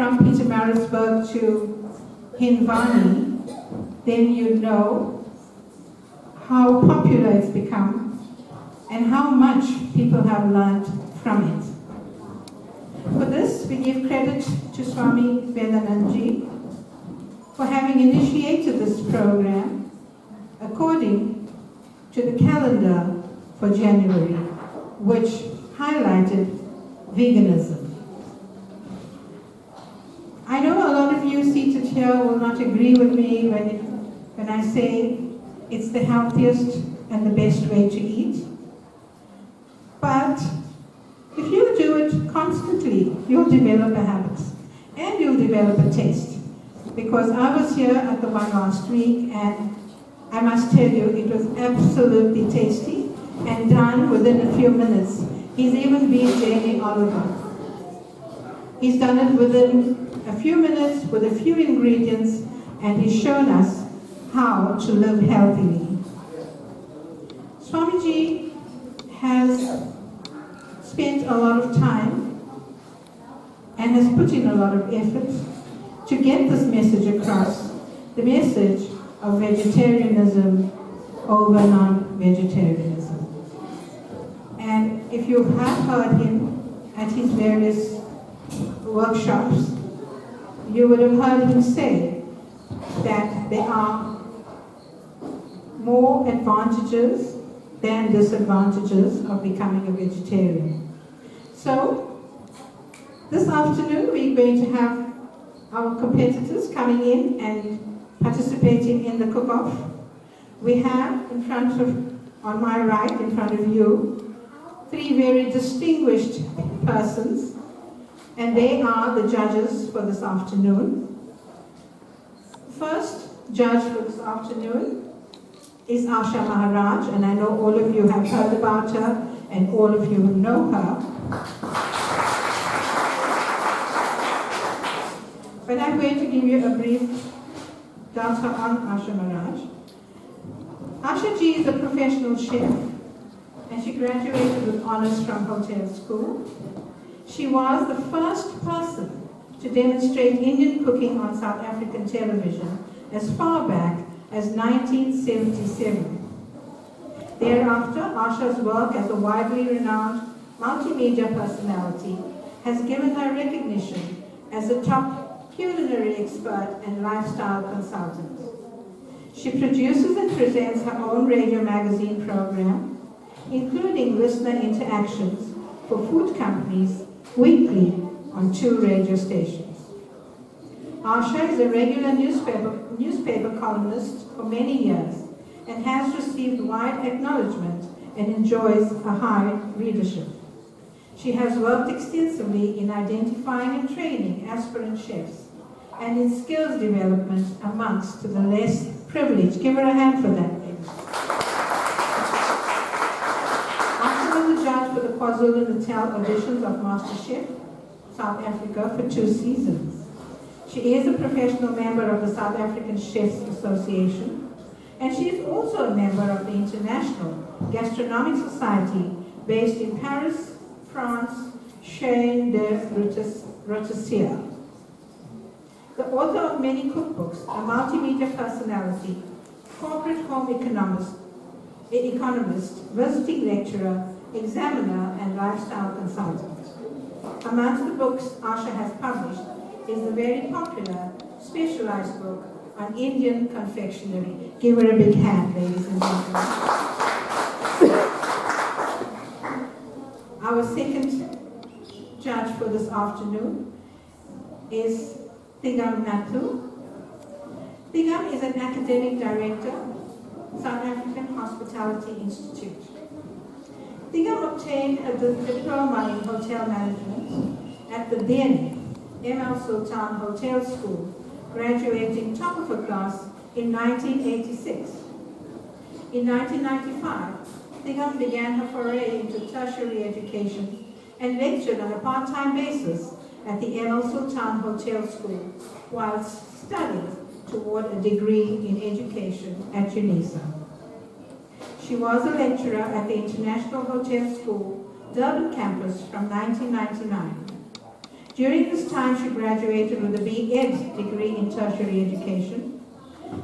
from Pietermaritzburg to Hindwani, then you know how popular it's become and how much people have learned from it. For this, we give credit to Swami Vedanandji for having initiated this program according to the calendar for January, which highlighted veganism. I know a lot of you seated here will not agree with me when I say it's the healthiest and the best way to eat. But if you do it constantly, you'll develop a habit and you'll develop a taste. Because I was here at the one last week and I must tell you, it was absolutely tasty and done within a few minutes. He's even been Jamie Oliver. He's done it within a few minutes with a few ingredients, and he's shown us how to live healthily. Swamiji has spent a lot of time and has put in a lot of effort to get this message across, the message of vegetarianism over non-vegetarianism. And if you have heard him at his various workshops, you would have heard him say that there are more advantages than disadvantages of becoming a vegetarian. So, this afternoon we're going to have our competitors coming in and participating in the cook-off. We have in front of, on my right, in front of you, three very distinguished persons, and they are the judges for this afternoon. The first judge for this afternoon is Asha Maharaj, and I know all of you have heard about her, and all of you know her. But I'm going to give you a brief data on Asha Maharaj. Asha ji is a professional chef, and she graduated with honors from hotel school. She was the first person to demonstrate Indian cooking on South African television as far back as 1977. Thereafter, Asha's work as a widely renowned multimedia personality has given her recognition as a top culinary expert and lifestyle consultant. She produces and presents her own radio magazine program, including listener interactions for food companies weekly on 2 radio stations. Asha is a regular newspaper columnist for many years and has received wide acknowledgement and enjoys a high readership. She has worked extensively in identifying and training aspirant chefs and in skills development amongst the less privileged. Give her a hand for that, please. Asha was a judge for the KwaZulu-Natal editions of MasterChef South Africa for 2 seasons. She is a professional member of the South African Chefs Association, and she is also a member of the International Gastronomic Society based in Paris, France, Chain de Rôtisserie. The author of many cookbooks, a multimedia personality, corporate home economist, visiting lecturer, examiner, and lifestyle consultant. Amongst the books Asha has published is the very popular specialized book on Indian confectionery. Give her a big hand, ladies and gentlemen. Our second judge for this afternoon is Tigam Nathu. Tigam is an academic director, South African Hospitality Institute. Tigam obtained a diploma in hotel management at the then ML Sultan Hotel School, graduating top of her class in 1986. In 1995, Tigam began her foray into tertiary education and lectured on a part-time basis at the ML Sultan Hotel School whilst studying toward a degree in education at UNISA. She was a lecturer at the International Hotel School, Durban campus from 1999. During this time, she graduated with a B.Ed degree in tertiary education.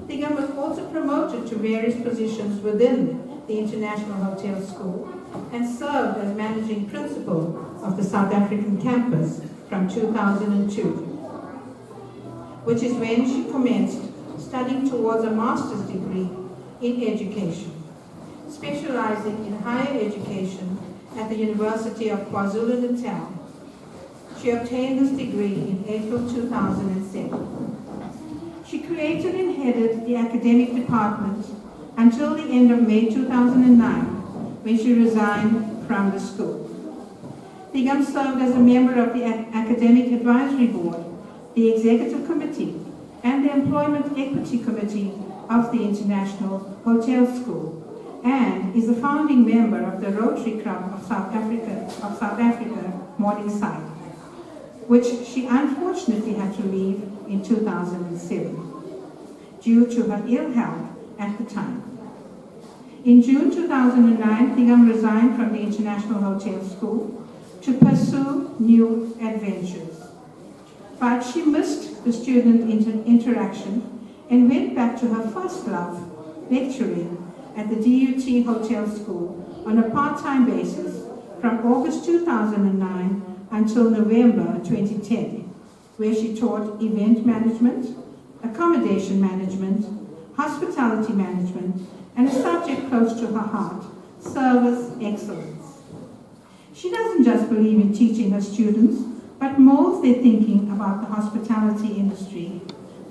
Tigam was also promoted to various positions within the International Hotel School and served as managing principal of the South African campus from 2002, which is when she commenced studying towards a master's degree in education, specializing in higher education at the University of KwaZulu-Natal. She obtained this degree in April 2007. She created and headed the academic department until the end of May 2009, when she resigned from the school. Tigam served as a member of the Academic Advisory Board, the Executive Committee, and the Employment Equity Committee of the International Hotel School, and is a founding member of the Rotary Club of South Africa, Morningside, which she unfortunately had to leave in 2007 due to her ill health at the time. In June 2009, Tigam resigned from the International Hotel School to pursue new adventures. But she missed the student interaction and went back to her first love, lecturing at the DUT Hotel School on a part-time basis from August 2009 until November 2010, where she taught event management, accommodation management, hospitality management, and a subject close to her heart, service excellence. She doesn't just believe in teaching her students, but molds their thinking about the hospitality industry,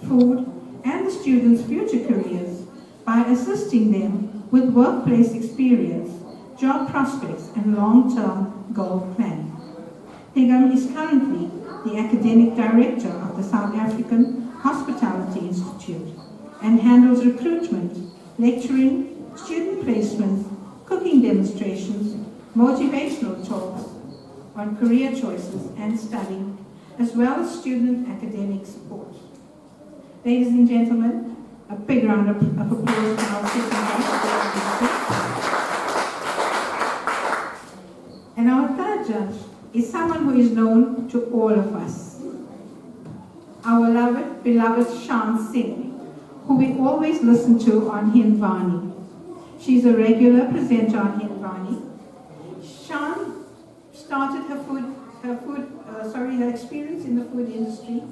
food, and the students' future careers by assisting them with workplace experience, job prospects, and long-term goal planning. Tigam is currently the academic director of the South African Hospitality Institute and handles recruitment, lecturing, student placements, cooking demonstrations, motivational talks on career choices and study, as well as student academic support. Ladies and gentlemen, a big round of applause for our second judge. And our third judge is someone who is known to all of us. Our beloved Shan Singh, who we always listen to on Hindvani. She's a regular presenter on Hindvani. Shan started her experience in the food industry,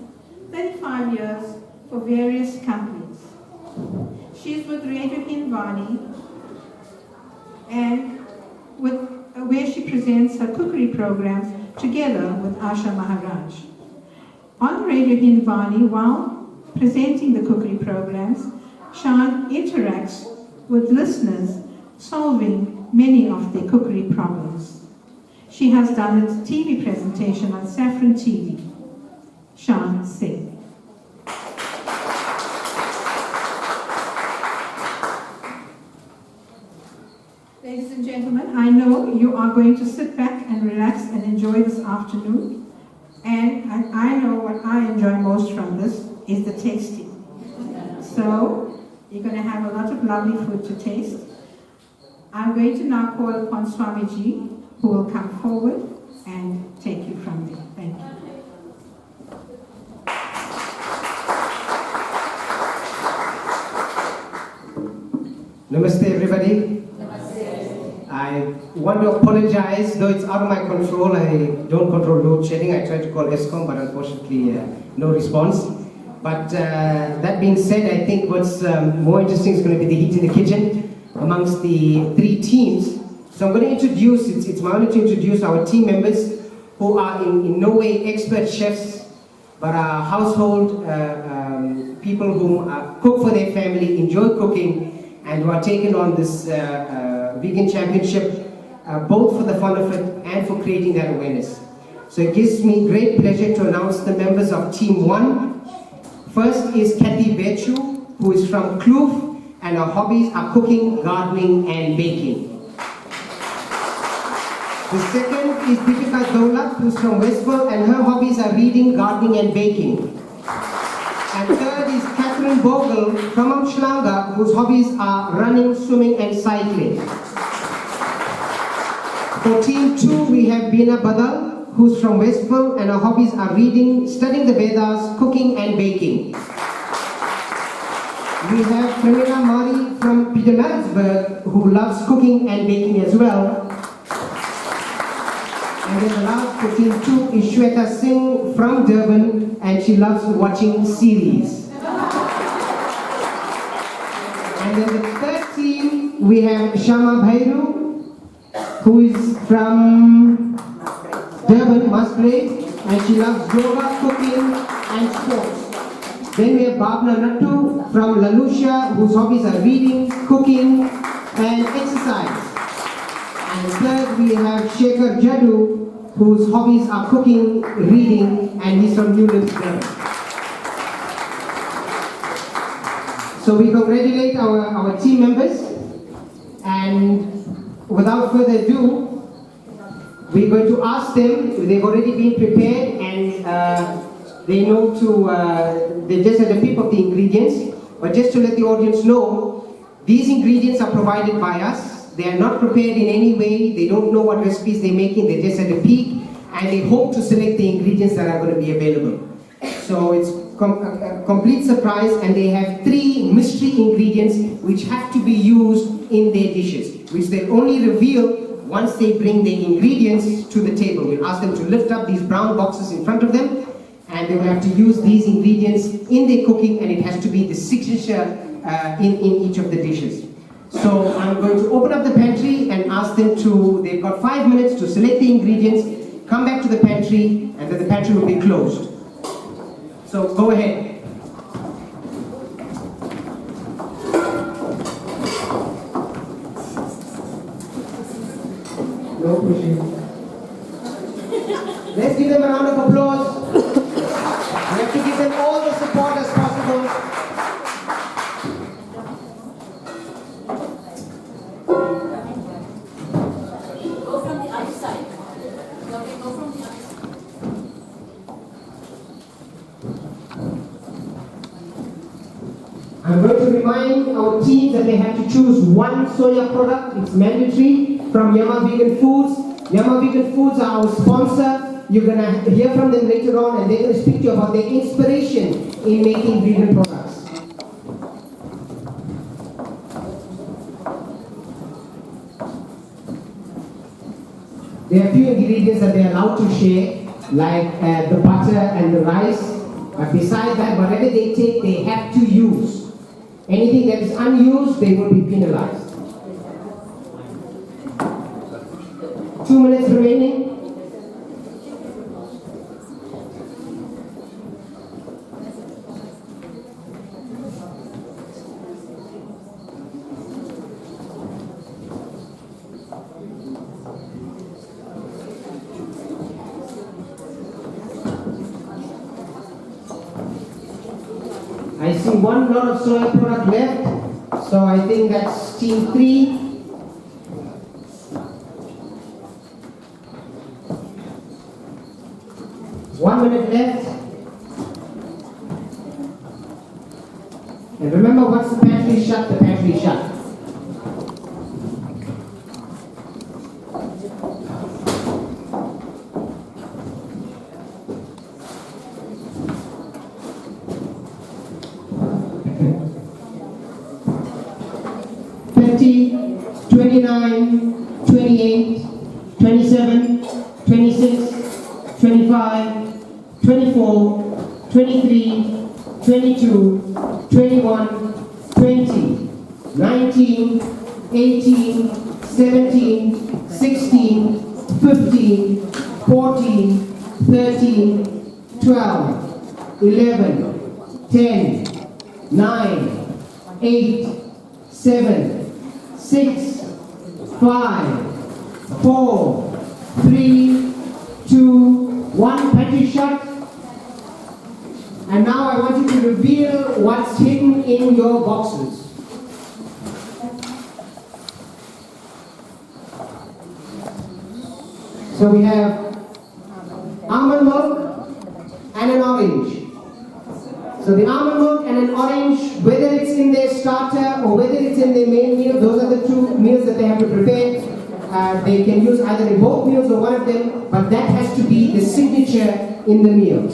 35 years for various companies. She's with Radio Hindvani and where she presents her cookery programs together with Asha Maharaj. On Radio Hindvani, while presenting the cookery programs, Shan interacts with listeners, solving many of their cookery problems. She has done a TV presentation on Saffron TV. Shan Singh. Ladies and gentlemen, I know you are going to sit back and relax and enjoy this afternoon. And I know what I enjoy most from this is the tasting. So, you're going to have a lot of lovely food to taste. I'm going to now call upon Swamiji, who will come forward and take you from there. Thank you. Namaste, everybody. I want to apologize, though it's out of my control. I don't control load shedding. I tried to call ESCOM, but unfortunately, no response. But that being said, I think what's more interesting is going to be the heat in the kitchen amongst the three teams. So I'm going to introduce, it's my honor to introduce our team members who are in no way expert chefs, but are household people who cook for their family, enjoy cooking, and who are taking on this vegan championship, both for the fun of it and for creating that awareness. So it gives me great pleasure to announce the members of Team 1. First is Kathy Bechu, who is from Kloof, and her hobbies are cooking, gardening, and baking. The second is Deepika Dolat, who's from Westville, and her hobbies are reading, gardening, and baking. And third is Catherine Bogle from Umshlanga, whose hobbies are running, swimming, and cycling. For Team 2, we have Bina Badal, who's from Westville, and her hobbies are reading, studying the Vedas, cooking and baking. We have Pramila Mari from Pietermaritzburg, who loves cooking and baking as well. And then the last 15 is Shweta Singh from Durban, and she loves watching series. And then the third team, we have Shama Bhairu, who is from Durban, Musgrave, and she loves yoga, cooking and sports. Then we have Bhavna Nattu from Lalusha, whose hobbies are reading, cooking and exercise. And third, we have Shekhar Jadu, whose hobbies are cooking, reading, and he's from Newlands, Durban. So we congratulate our team members, and without further ado, we're going to ask them. They've already been prepared, and they know they just had a peep of the ingredients, but just to let the audience know, these ingredients are provided by us. They are not prepared in any way. They don't know what recipes they're making. They just had a peek, and they hope to select the ingredients that are going to be available. So it's a complete surprise, and they have 3 mystery ingredients which have to be used in their dishes, which they'll only reveal once they bring the ingredients to the table. We'll ask them to lift up these brown boxes in front of them, and they will have to use these ingredients in their cooking, and it has to be the signature in each of the dishes. So I'm going to open up the pantry and ask them they've got 5 minutes to select the ingredients, come back to the pantry, and then the pantry will be closed. So go ahead. No pushing. Let's give them a round of applause. We have to give them all the support as possible. Go from the other side. Okay, go from the other side. I'm going to remind our team that they have to choose one soya product. It's mandatory from Yama Vegan Foods. Yama Vegan Foods are our sponsor. You're going to hear from them later on, and they're going to speak to you about their inspiration in making vegan products. There are a few ingredients that they're allowed to share, like the butter and the rice. But besides that, whatever they take, they have to use. Anything that is unused, they will be penalized. 2 minutes remaining. I see one lot of soya product left, so I think that's team 3. One minute left. And remember, once the pantry is shut, the pantry is shut. $20, $29, $28, $27, $26, $25, $24, $23, $22, $21, $20, $19, $18, $17, $16, $15, $14, $13, $12, $11, $10, $9, $8, 7, 6, 5, 4, 3, 2, 1. Pantry shut. And now I want you to reveal what's hidden in your boxes. So we have almond milk and an orange. So the almond milk and an orange, whether it's in their starter or whether it's in their main meal, those are the 2 meals that they have to prepare. they can use either in both meals or one of them, but that has to be the signature in the meal.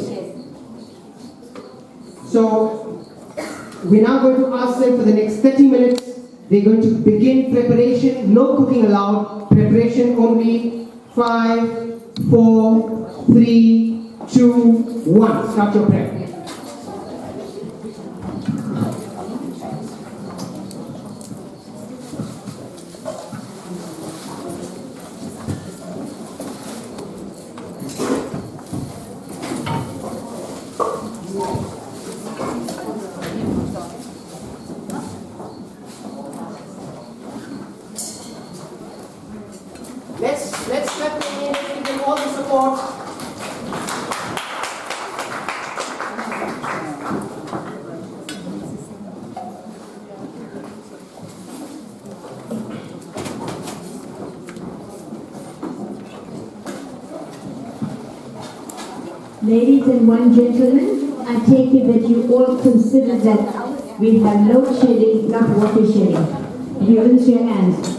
So we're now going to ask them for the next 30 minutes. They're going to begin preparation, no cooking allowed, preparation only. 5, 4, 3, 2, 1. Start your prep. Let's clap them in, give them all the support. Ladies and gentlemen, I take it that you all consider that we have load shedding, not water shedding. You raise your hands.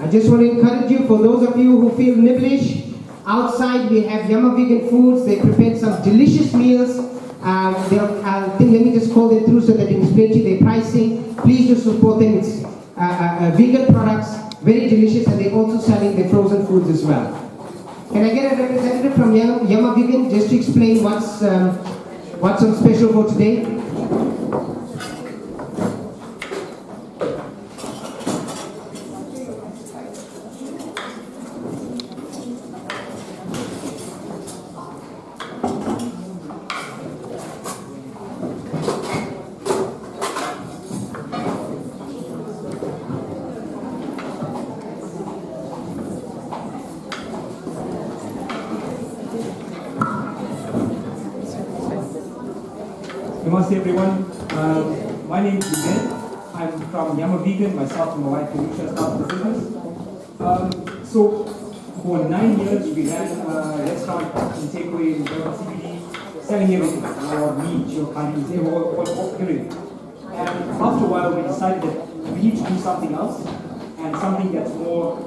I just want to encourage you, for those of you who feel nibblish, outside we have Yama Vegan Foods. They prepared some delicious meals. Let me just call them through so that they can explain to you their pricing. Please do support them. It's vegan products, very delicious, and they're also selling their frozen foods as well. Can I get a representative from Yama Vegan just to explain what's on special for today? Namaste everyone. My name is Vivek. I'm from Yama Vegan. Myself and my wife Anisha started the business. So for 9 years we ran a restaurant in takeaway in Durban CBD, selling everything, your meat, your curries, everything. And after a while we decided that we need to do something else, and something that's more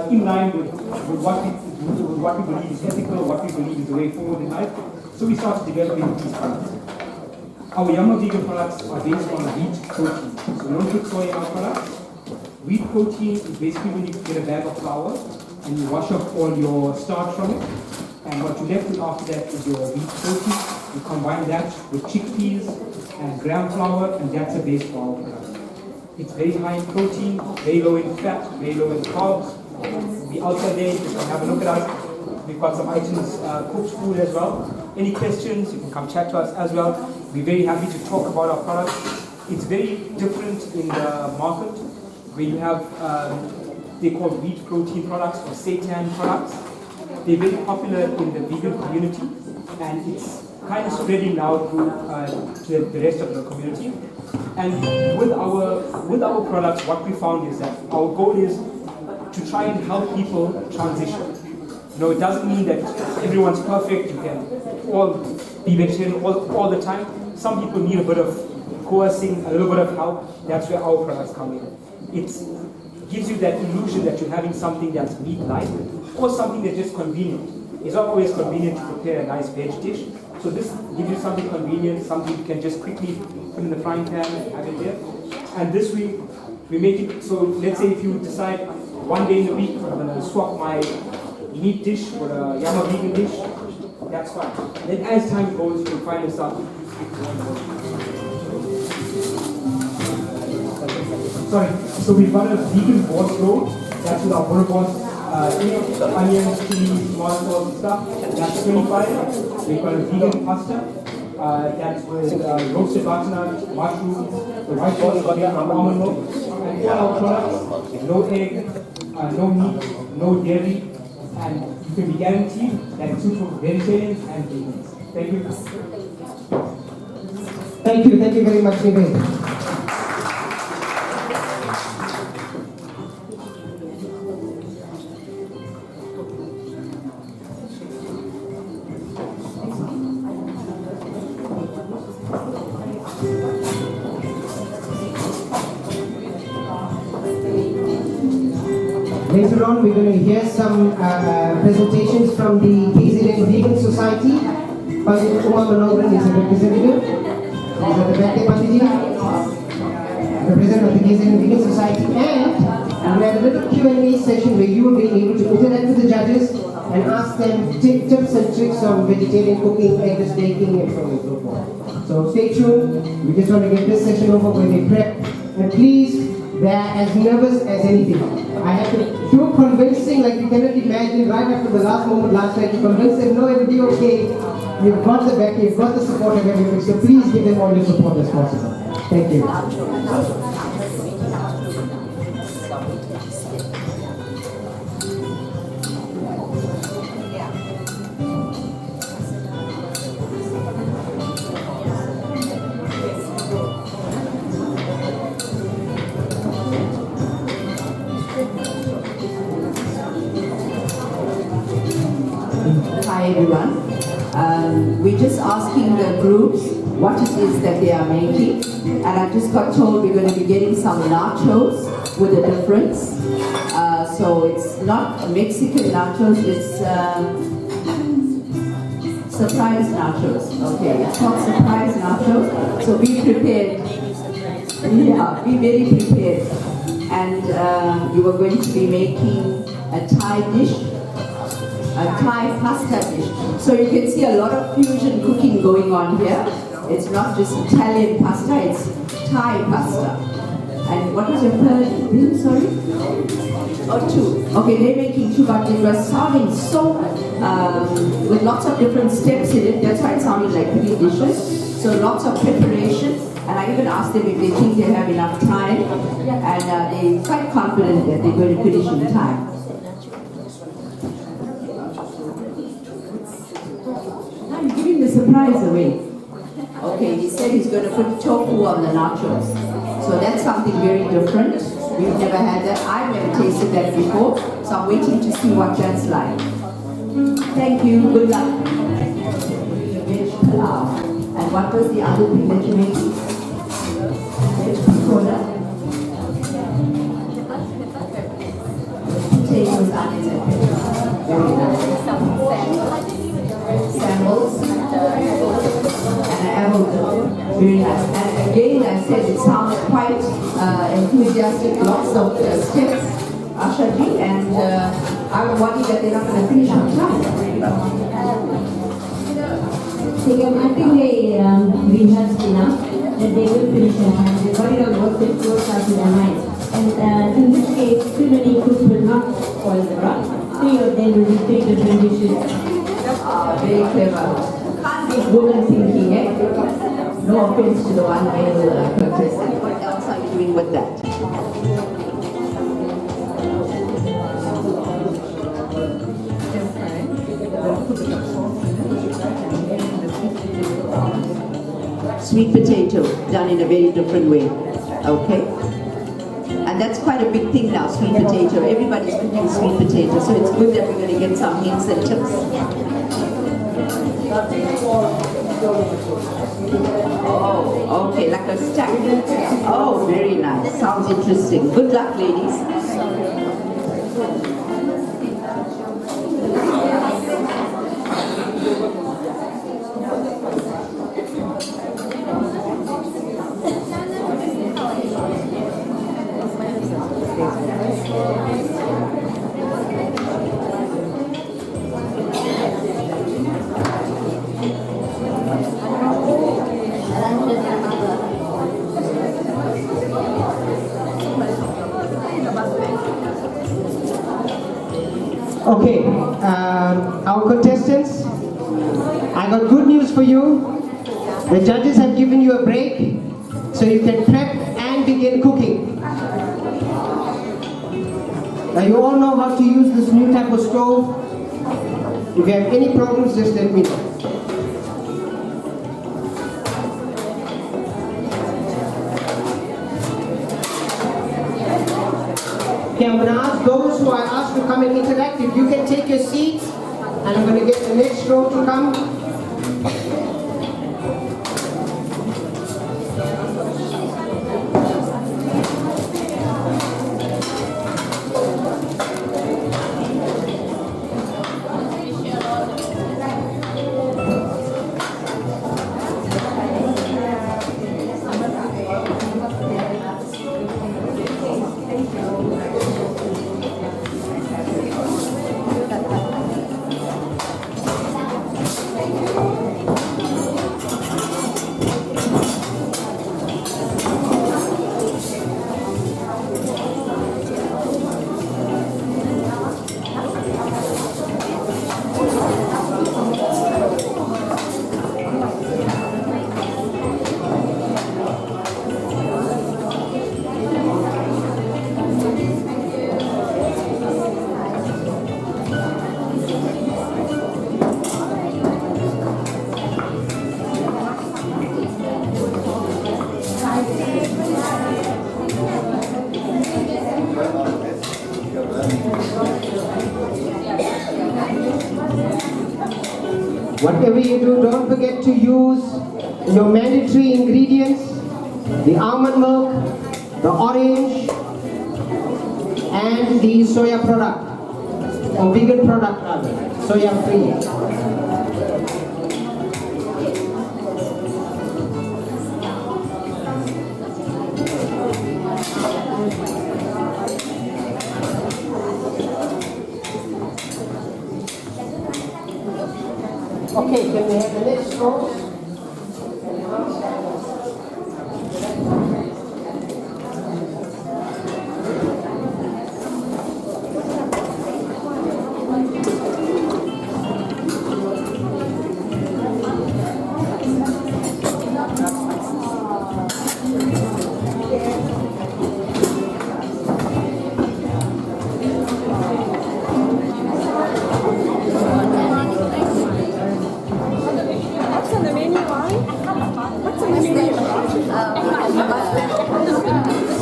in line with what we believe is ethical, what we believe is the way forward in life. So we started developing these products. Our Yama Vegan products are based on wheat protein. So we don't put soy in our products. Wheat protein is basically when you get a bag of flour and you wash off all your starch from it. And what you're left with after that is your wheat protein. You combine that with chickpeas and gram flour, and that's a base for our product. It's very high in protein, very low in fat, very low in carbs. Be outside there, just come have a look at us. We've got some items, cooked food as well. Any questions, you can come chat to us as well. We're very happy to talk about our products. It's very different in the market where you have, they call wheat protein products or seitan products. They're very popular in the vegan community, and it's kind of spreading now to the rest of the community. And with our products, what we found is that our goal is to try and help people transition. No, it doesn't mean that everyone's perfect, you can all be vegetarian all the time. Some people need a bit of coercing, a little bit of help. That's where our products come in. It gives you that illusion that you're having something that's meat-like or something that's just convenient. It's not always convenient to prepare a nice veg dish. So this gives you something convenient, something you can just quickly put in the frying pan and have it there. And this we make it, so let's say if you decide one day in the week, I'm going to swap my meat dish for a Yama Vegan dish, that's fine. Then as time goes, you'll find yourself so we've got a vegan board roll. That's with our burger boards, onions, chilies, tomato sauce and stuff. That's 25. We've got a vegan pasta. That's with roasted butternut, mushrooms, the white sauce from almond milk, and all our products, no egg, no meat, no dairy, and you can be guaranteed that it's suitable for vegetarians and vegans. Thank you. Thank you very much, Nivek. Later on, we're going to hear some presentations from the KZN Vegan Society. Pandit Umar Manoharan is a representative. He's at the back there, Panditji. The president of the KZN Vegan Society. And we have a little Q&A session where you will be able to interact with the judges and ask them tips and tricks on vegetarian cooking, eggs baking, and so on and so forth. So stay tuned. We just want to get this session over where they prep. And please, they are as nervous as anything. I have to do convincing, like you cannot imagine, right after the last moment last night, to convince them, no, it will be okay. You've got the back, you've got the support of everybody, so please give them all your support as possible. Thank you. Hi everyone. We're just asking the groups what it is that they are making, and I just got told we're going to be getting some nachos with a difference. So it's not Mexican nachos, it's surprise nachos. Okay, it's called surprise nachos. So be prepared. Yeah, be very prepared. And you are going to be making a Thai dish, a Thai pasta dish. So you can see a lot of fusion cooking going on here. It's not just Italian pasta, it's Thai pasta. And what was your third bill, sorry? Oh, two. Okay, they're making two, but it was sounding so, with lots of different steps in it, that's why it sounded like 3 dishes. So lots of preparation. And I even asked them if they think they have enough time. And they're quite confident that they're going to finish in time. I'm giving the surprise away. Okay, he said he's going to put tofu on the nachos. So that's something very different. We've never had that. I've never tasted that before. So I'm waiting to see what that's like. Thank you. Good luck. Veg pulao. And what was the other thing that you made? Veg picola. Potatoes, onions, and peppers. Very nice. Samples. And avocado. Very nice. And again, I said it sounds quite enthusiastic, lots of steps, Ashaji, and I'm worried that they're not going to finish on time. I think they rehearsed enough that they will finish on time. They got it on what they worked out in their minds. And in this case, too many cooks will not spoil the broth. 3 of them will be 3 different dishes. Very clever. Can't be woman thinking, eh? No offense to the one male contestant. What else are you doing with that? Sweet potato done in a very different way. Okay? And that's quite a big thing now, sweet potato. Everybody's cooking sweet potato, so it's good that we're going to get some hints and tips. Oh, okay, like a stack. Oh, very nice. Sounds interesting. Good luck, ladies. Okay, our contestants, I got good news for you. The judges have given you a break, so you can prep and begin cooking. Now you all know how to use this new type of stove. If you have any problems, just let me know. Okay, I'm going to ask those who I asked to come and interact, if you can take your seats, and I'm going to get the next row to come. Whatever you do, don't forget to use your mandatory ingredients, the almond milk, the orange, and the soya product, or vegan product rather, soya free. Okay, can we have the next row?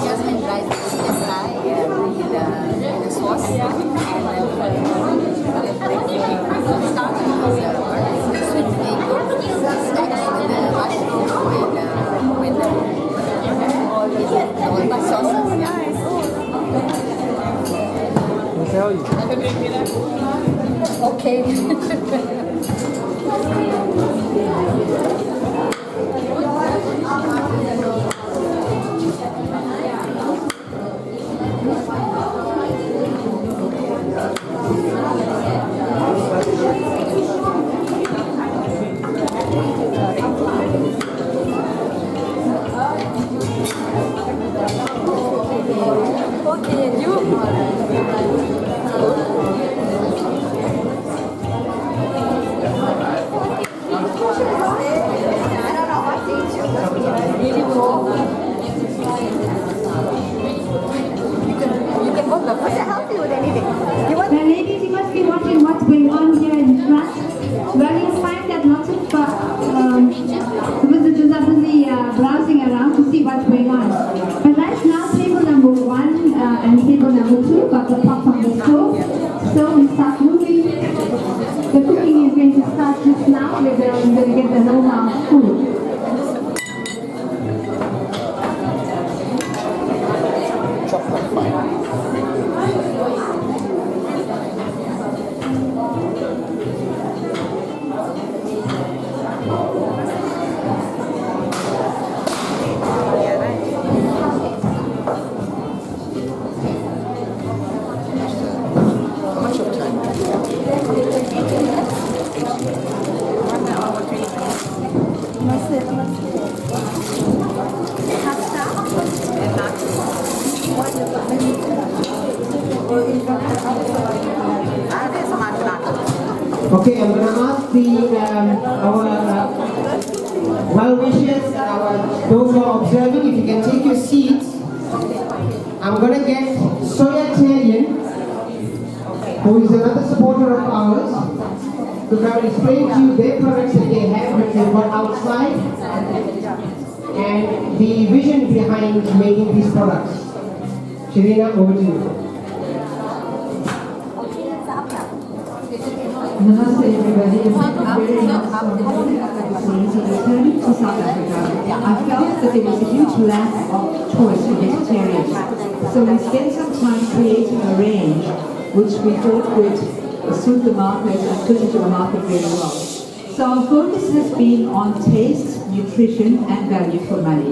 Jasmine rice is fry in the sauce and starting with sweet potato stacked with the mushroom and with all the sauces. Okay. Now, ladies, you must be watching what's going on here in front. Well, you'll find that lots of visitors are busy browsing around to see what's going on. But right now, table number 1 and table number 2 got the pot on the stove. So we start moving. The cooking is going to start just now. We're going to get the aroma of food. Okay, I'm going to ask our well-wishers, those who are observing, if you can take your seats. I'm going to get soya Italian who is another supporter of ours, to come and explain to you their products that they have, which they've got outside, and the vision behind making these products. Shirina, over to you. Namaste everybody, it's very nice returning to South Africa. I felt that there was a huge lack of choice for vegetarians. So we spent some time creating a range which we thought would suit the market and fit into the market very well. So our focus has been on taste, nutrition and value for money.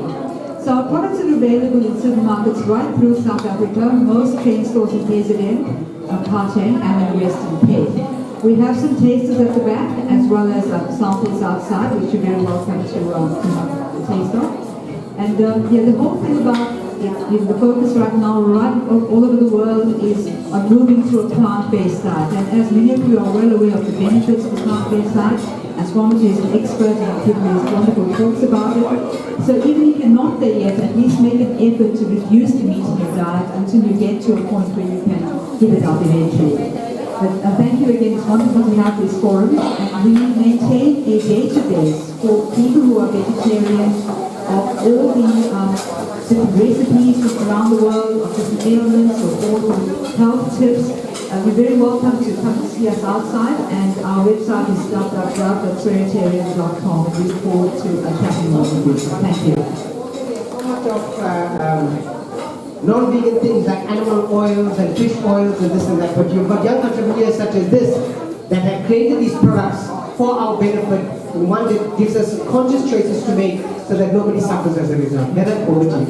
So our products are available in supermarkets right through South Africa, most train stores in KZN, Gauteng and in Western Cape. We have some tasters at the back as well as samples outside, which you're very welcome to taste of. And yeah, the whole thing about the focus right now, right all over the world, is on moving to a plant-based diet. And as many of you are well aware of the benefits of the plant-based diet, as Swamiji is an expert and giving these wonderful talks about it. So even if you're not there yet, at least make an effort to reduce the meat in your diet until you get to a point where you can give it up eventually. But thank you again, it's wonderful to have this forum. And we maintain a database for people who are vegetarians of all the different recipes from around the world, of different ailments, or all the health tips. You're very welcome to come to see us outside, and our website is www.vegetarian.com. We look forward to chatting more with you. Thank you. So much of non-vegan things like animal oils and fish oils and this and that, but you've got young entrepreneurs such as this that have created these products for our benefit, and one that gives us conscious choices to make so that nobody suffers as a result. Heather, over to you.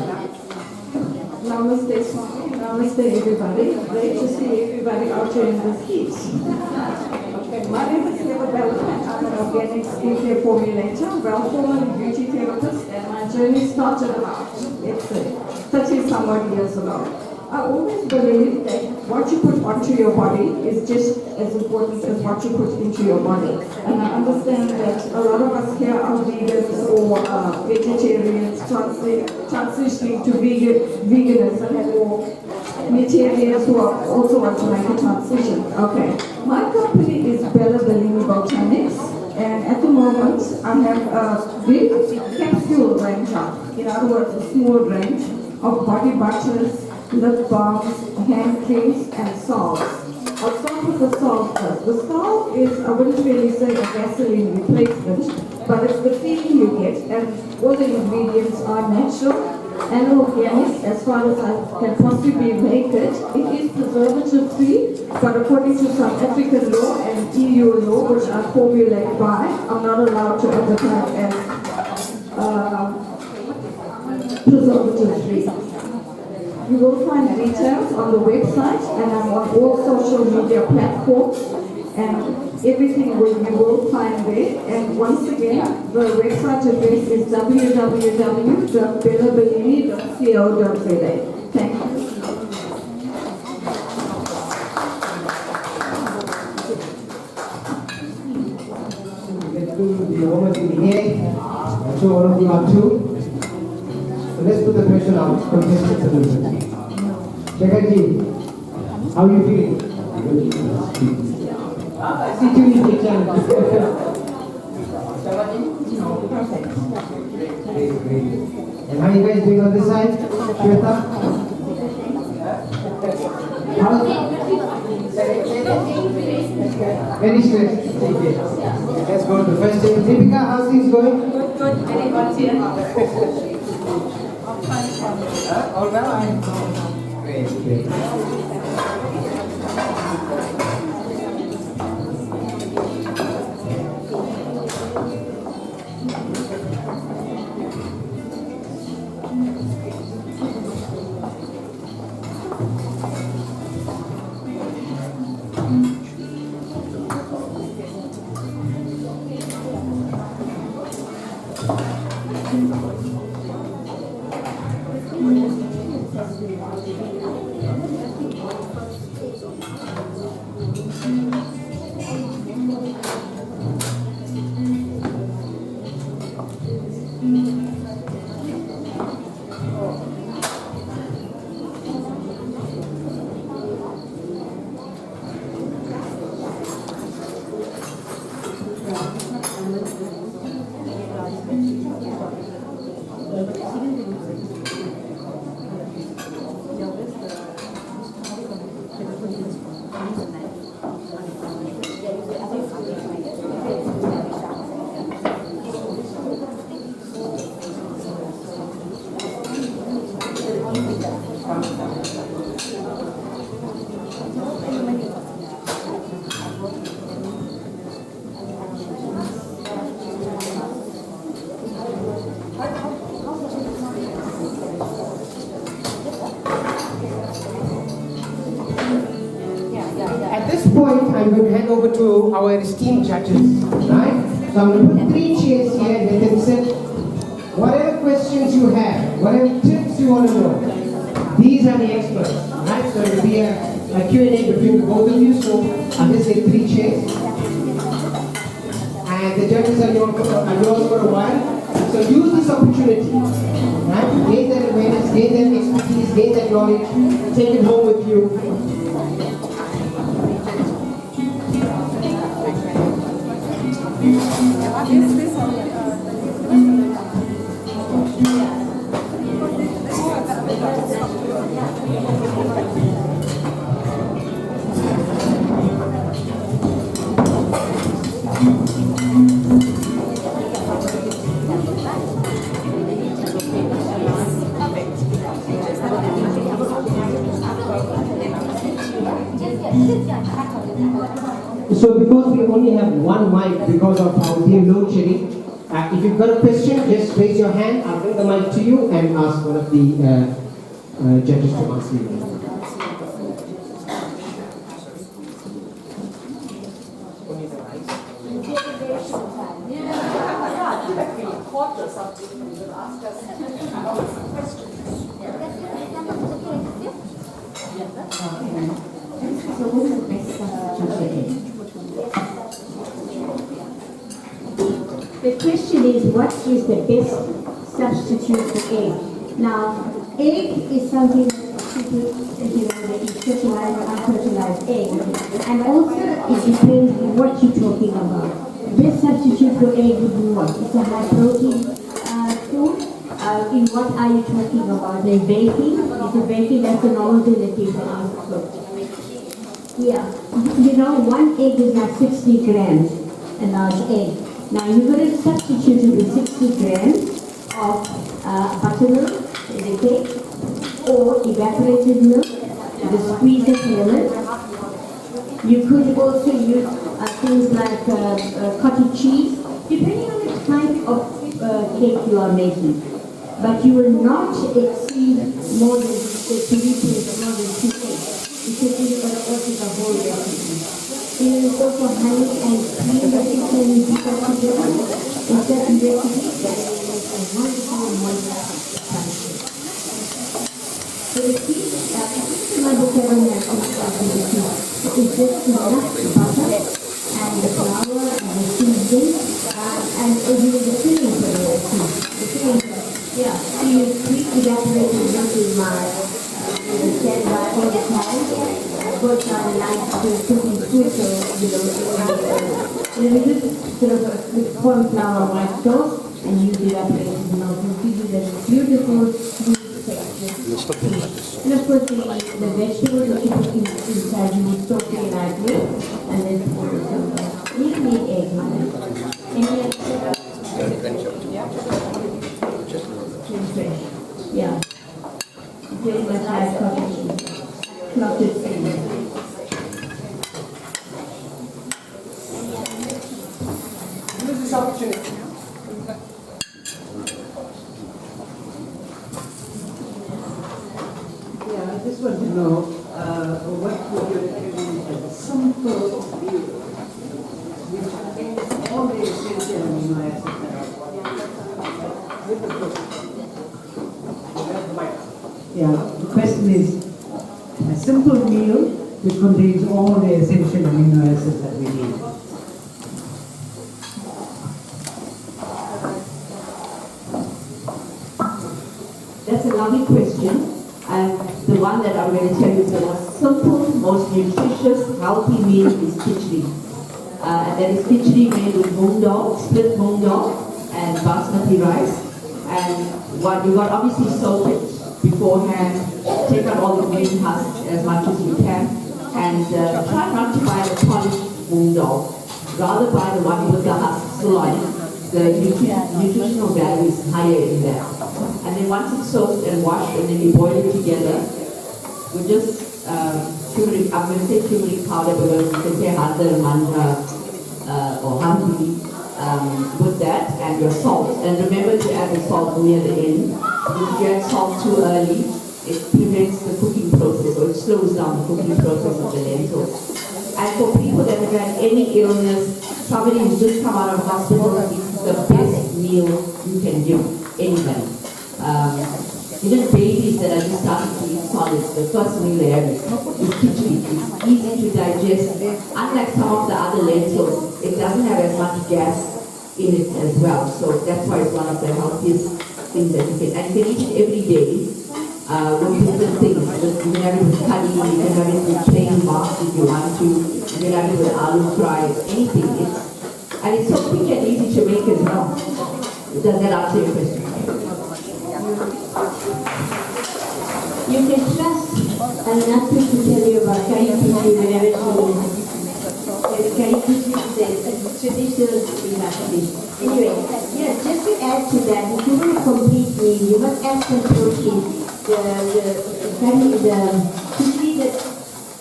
Namaste, Swami. Namaste, everybody. Great to see everybody out here in this heat. Okay, my name is Heather Bella. I'm an organic skincare formulator, well-formed beauty therapist, and my journey started about, let's say, 30-some-odd years ago. I always believe that what you put onto your body is just as important as what you put into your body. And I understand that a lot of us here are vegans or vegetarians transitioning to veganism, or vegetarians who are also want to make a transition. Okay, my company is Bella Bellini Botanics, and at the moment I have a big capsule range up. In other words, a small range of body butters, lip balms, hand creams, and salves. I'll start with the salve first. The salve is, I wouldn't really say a Vaseline replacement, but it's the feeling you get, and all the ingredients are natural and organic as far as I can possibly make it. It is preservative free, but according to South African law and EU law, which I formulate by, I'm not allowed to advertise as preservative free. You will find details on the website, and I'm on all social media platforms, and everything you will find there. And once again, the website address is www.bellabellini.co.za. Thank you. Let's do the woman in the air. I'm sure one of you are too. So let's put the question out. Contestants a little bit. Shekharji, how are you feeling? See you in the channel. Perfect. Great. And how are you guys doing on this side? Shweta? Very stressed. Okay. Let's go to the first thing. Deepika, how's things going? Good. Very good here. All well? Great. hand over to our esteemed judges, right? So I'm going to put 3 chairs here and let them sit. Whatever questions you have, whatever tips you want to know, these are the experts, right? So it will be a Q&A between the both of you. So I'll just say 3 chairs. And the judges are yours for a while. So use this opportunity, right? Gain that awareness, gain that expertise, gain that knowledge, take it home with you. So because we only have one mic because of our load shedding, if you've got a question, just raise your hand. I'll bring the mic to you and ask one of the judges to answer you. The question is, what is the best substitute for egg? Now, egg is something that people, that is fertilized or unfertilized egg. And also, it depends on what you're talking about. The best substitute for egg would be what? It's a high protein food. In what are you talking about? Like baking? Is it baking? That's an alternative for us to cook. Yeah. One egg is like 60 grams, a large egg. Now you're going to substitute it with 60 grams of buttermilk in the cake, or evaporated milk, the squeeze of lemon. You could also use things like cottage cheese, depending on the type of cake you are making. But you will not exceed more than 2 eggs, because you're going to alter the whole recipe. There is also honey and cream that you can use together in certain recipes that will make a wonderful substitute. So the key is whichever method is just enough butter and the flour and the seasoning and even the filling for the recipe. Yeah, so you pre-evaporated milk in my stand by all the time. Both are like cooking food, so we just sort of with corn flour or white sauce and use evaporated milk and give you that beautiful smooth texture. And of course the vegetables that you put inside you would saute lightly and then pour it over. You can eat egg, any other? Yeah. Very much like cottage. Clotted things. Use this opportunity. Yeah, I just want to know what would you recommend as a simple meal which contains all the essential amino acids with the protein. Yeah, the question is a simple meal which contains all the essential amino acids that we need. That's a lovely question. And the one that I'm going to tell you is the most simple, most nutritious, healthy meal is khichdi. And that is khichdi made with moong dal, split moong dal, and basmati rice. And what you got obviously soak it beforehand, take out all the green husks as much as you can, and try not to buy the polished moong dal. Rather buy the one with the husks still on it. The nutritional value is higher in that. And then once it's soaked and washed and then you boil it together, we just turmeric, I'm going to say turmeric powder, but you can say halder, manja, or haldi, with that and your salt. And remember to add the salt near the end. If you add salt too early, it prevents the cooking process, or it slows down the cooking process of the lentils. And for people that have had any illness, somebody who's just come out of hospital, it's the best meal you can give anybody. Even babies that are just starting to eat solids, the first meal they have is khichdi. It's easy to digest. Unlike some of the other lentils, it doesn't have as much gas in it as well. So that's why it's one of the healthiest things that you can. And you can eat it every day with different things. You can have it with curry, you can have it with plain mask if you want to, you can have it with aloo fry, anything. And it's so quick and easy to make as well. Does that answer your question? You can trust Anathu to tell you about curry khichdi whenever she is. Curry khichdi is a traditional Sri dish. Anyway, just to add to that, if you want a complete meal, you must add some protein. The khichdi that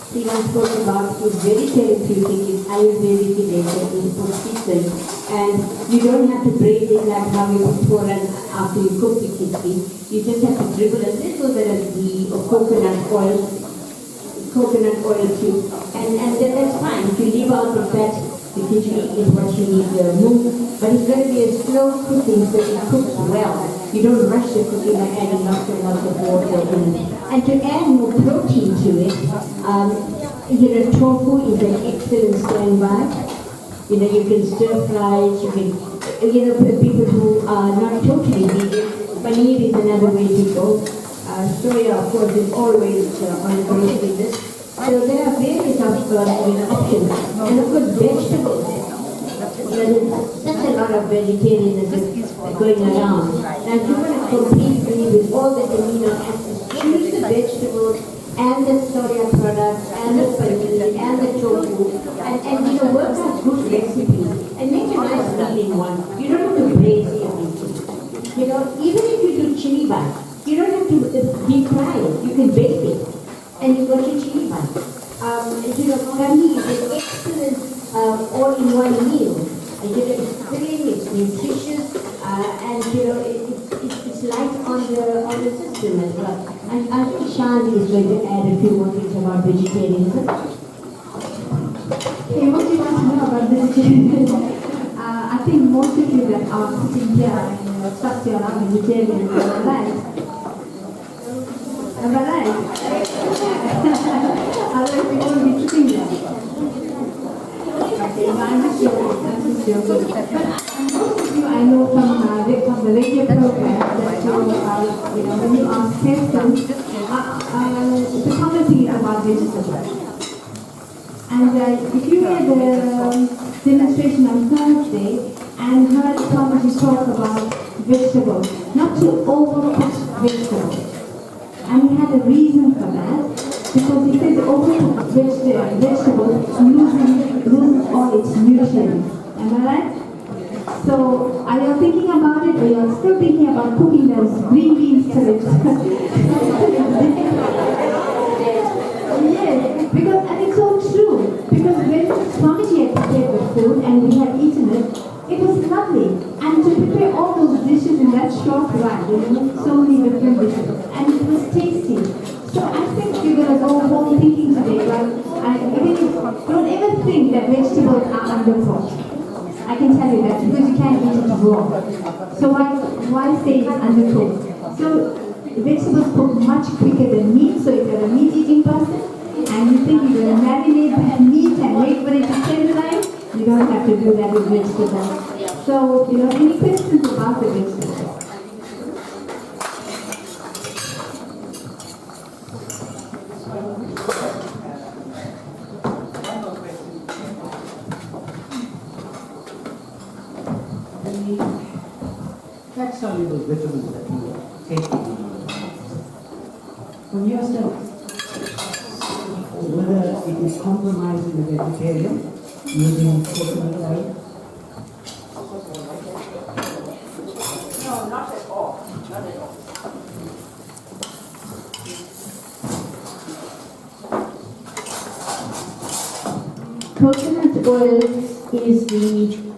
Srivan spoke about is very therapeutic, it's Ayurvedic in nature, it's for season, and you don't have to braise it like how you put foran after you cook the khichdi. You just have to dribble a little bit of ghee or coconut oil too, and then that's fine. If you leave out the fat, the khichdi is what you need to move, but it's going to be a slow cooking so it cooks well. You don't rush the cooking by adding lots and lots of water in it. And to add more protein to it, tofu is an excellent standby. You can stir fry it, you can, people who are not totally vegan, paneer is another way to go. Soya, of course, is always on the grocery list. So there are various options. And of course, vegetables. There's such a lot of vegetarianism going around. Now, if you want to complete meal with all the amino acids, choose the vegetables and the soya products and the paneer and the tofu and work out good recipes and make a nice meal in one. You don't have to braise everything. Even if you do chili bun, you don't have to deep fry it. You can bake it and you've got your chili bun. Curry is an excellent all-in-one meal. It's filling, it's nutritious, and it's light on the system as well. And I think Shanti is going to add a few more things about vegetarianism. Okay, what do you want to know about vegetarianism? I think most of you that are sitting here and Satya are vegetarian, am I right? Am I right? Otherwise we won't be sitting there. Okay, I'm just joking. But most of you I know from the radio program that when you ask questions, the common thing is about vegetables. And if you hear the demonstration on Thursday and heard Swamiji talk about vegetables, not to overcook vegetables. And he had a reason for that, because he said overcooked vegetables lose all its nutrients. Am I right? So are you thinking about it, or you are still thinking about cooking those green beans to Yes, and it's so true. Because when Swamiji had prepared the food and we had eaten it, it was lovely. And to prepare all those dishes in that short run, so many different dishes, and it was tasty. So I think you're going to go home thinking today, don't ever think that vegetables are undercooked. I can tell you that because you can't eat it raw. So why say it's undercooked? So vegetables cook much quicker than meat. So if you're a meat-eating person and you think you're going to marinate that meat and wait for it to caramelize, you don't have to do that with vegetables. So, any questions about the vegetables? Fat-soluble vitamins that you take from yourself, whether it is compromising the vegetarian using coconut oil. No, not at all. Not at all. Coconut oil is the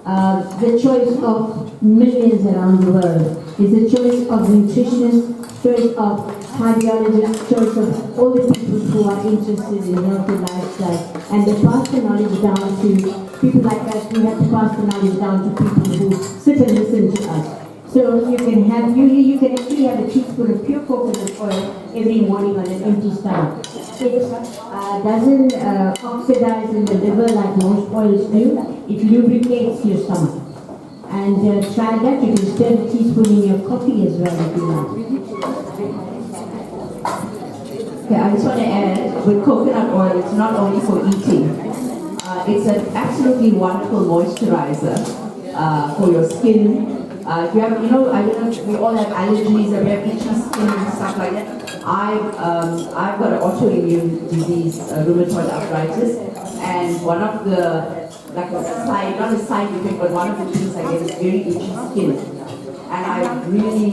the choice of millions around the world. It's the choice of nutritionists, choice of cardiologists, choice of all the people who are interested in healthy lifestyle. And they pass the knowledge down to people like us. We have to pass the knowledge down to people who sit and listen to us. So you can actually have a teaspoon of pure coconut oil every morning on an empty stomach. It doesn't oxidize in the liver like most oils do. It lubricates your stomach. And try that. You can stir a teaspoon in your coffee as well if you like. Okay, I just want to add, with coconut oil, it's not only for eating. It's an absolutely wonderful moisturizer for your skin. If you have, I don't know, we all have allergies and we have itchy skin and stuff like that. I've got an autoimmune disease, rheumatoid arthritis, and one of the, not a side effect, but one of the things I get is very itchy skin. And I've really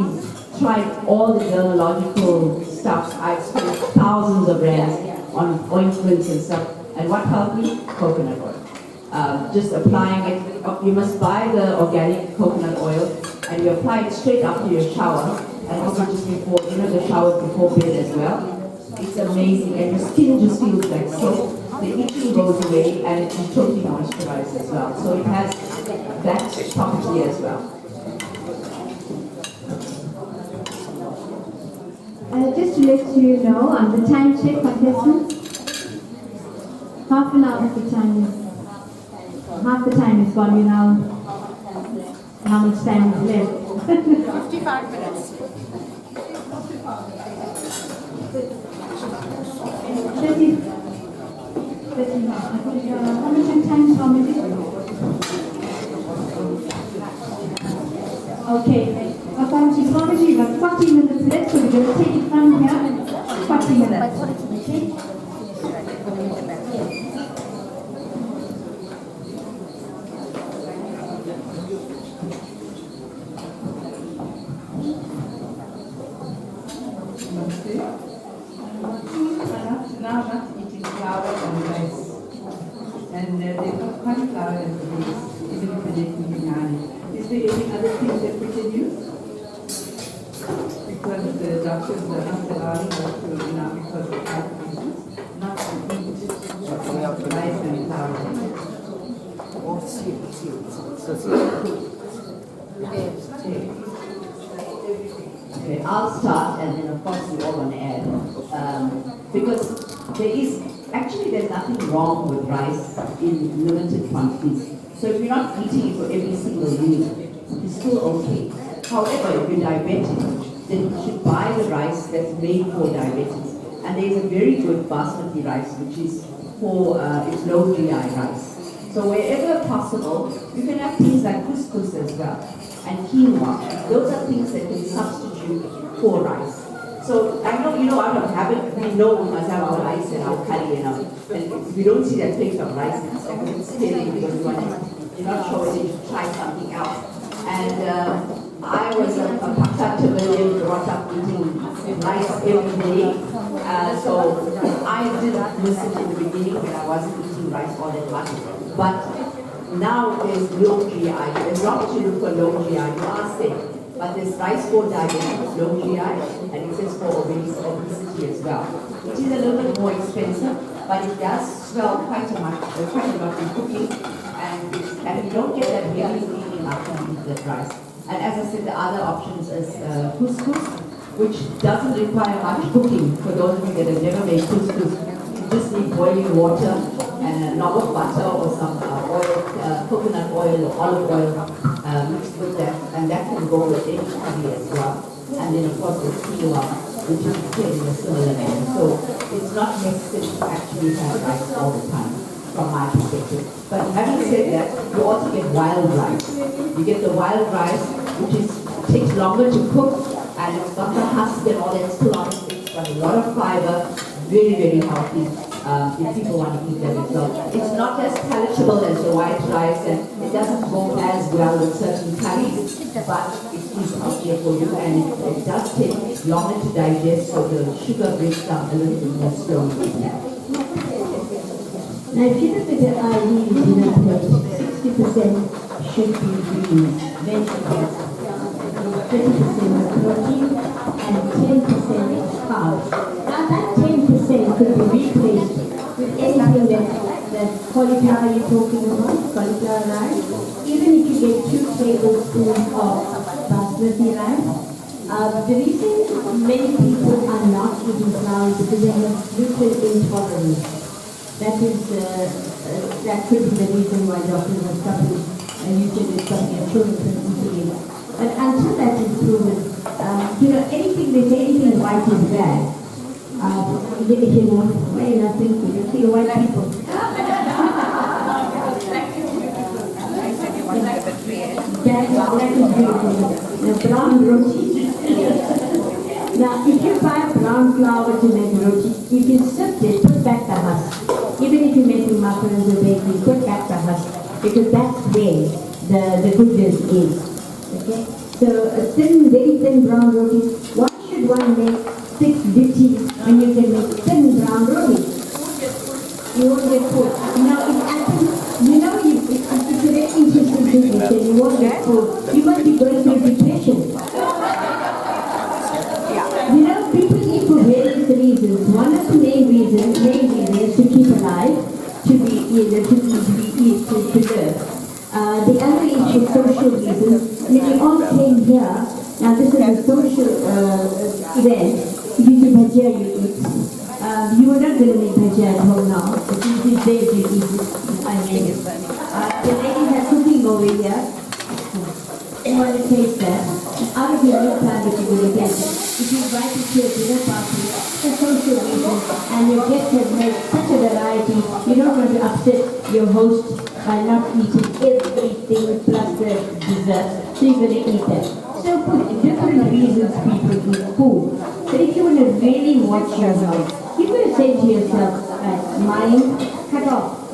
tried all the dermatological stuff. I've spent thousands of rands on ointments and stuff. And what helped me? Coconut oil. Just applying it. You must buy the organic coconut oil and you apply it straight after your shower and also just before, the shower before bed as well. It's amazing and your skin just feels like soap. The itching goes away and it's totally moisturized as well. So it has that property as well. Just to let you know, on the time check, contestants, half an hour of the time is gone. We now, how much time is left? 55 minutes. 30 minutes. I think, how much time is gone? Okay. Apologies, we've got 40 minutes left, so we're going to take it from here. 40 minutes. Okay? Now not eating flour and rice. And they've got cauliflower and beans, even if they're making biryani. Is there any other things that we can use? Because the doctors are not allowing us to now because of health reasons, not to eat rice and flour. Okay, I'll start and then of course you all want to add. Because there's nothing wrong with rice in limited quantities. So if you're not eating it for every single meal, it's still okay. However, if you're diabetic, then you should buy the rice that's made for diabetics. And there's a very good basmati rice, which is for it's low GI rice. So wherever possible, you can have things like couscous as well, and quinoa. Those are things that can substitute for rice. So I know, out of habit, we know we must have our rice and our curry and if we don't see that plate of rice, it's scary because you're not sure whether you should try something else. And I was a Pakistan civilian brought up eating rice every day. So I didn't miss it in the beginning when I wasn't eating rice all that much. But now there's low GI. As long as you look for low GI, you are safe. But there's rice for diabetes, low GI, and it says for obesity as well. It is a little bit more expensive, but it does swell quite a lot in cooking, and you don't get that really feeling after you eat that rice. And as I said, the other options is couscous, which doesn't require much cooking. For those of you that have never made couscous, you just need boiling water and a knob of butter or some oil, coconut oil or olive oil mixed with that, and that can go with any curry as well. And then of course the quinoa, which is in a similar manner. So it's not necessary to actually have rice all the time, from my perspective. But having said that, you also get wild rice. You get the wild rice, which takes longer to cook, and it's got the husk and all that still on it. It's got a lot of fiber, very, very healthy. If people want to eat that as well. It's not as palatable as the white rice, and it doesn't go as well with certain curries, but it is out there for you, and it does take longer to digest, so the sugar breaks down a little bit more slowly. Now, if you look at the ID in a plate, 60% should be greens, vegetables, 30% protein and 10% carbs. Now that 10% could be replaced with anything that cauliflower you're talking about, cauliflower rice. Even if you get 2 tablespoons of basmati rice. The reason many people are not eating flour is because they have gluten intolerance. That could be the reason why doctors are stopping usually stopping their children from eating it. But until that is proven, anything white is bad. Why not thinking? You see white people. That is beautiful. The brown roti. Now, if you buy brown flour to make roti, you can sift it, put back the husk. Even if you're making macarons or baking, put back the husk, because that's where the goodness is. Okay? So, a very thin brown roti. Why should one make 6 ditties when you can make thin brown roti? You won't get food. Now, it happens, it's a very interesting business, and you won't get food. You must be going through depression. People eat for various reasons. One of the main reasons is to keep alive, to live. The other is for social reasons. When we all came here, now this is a social event, you do bhajia, you eat. You are not going to make bhajia at home now. These days you eat it. The ladies are cooking over here. You want to taste that. Out of your own time, if you're going to get it. If you invite it to a dinner party, for social reasons, and your guest has made such a variety, you don't want to upset your host by not eating everything plus the dessert. So you're going to eat that. So for different reasons, people eat food. But if you want to really watch your health, you're going to say to yourself, mind, cut off.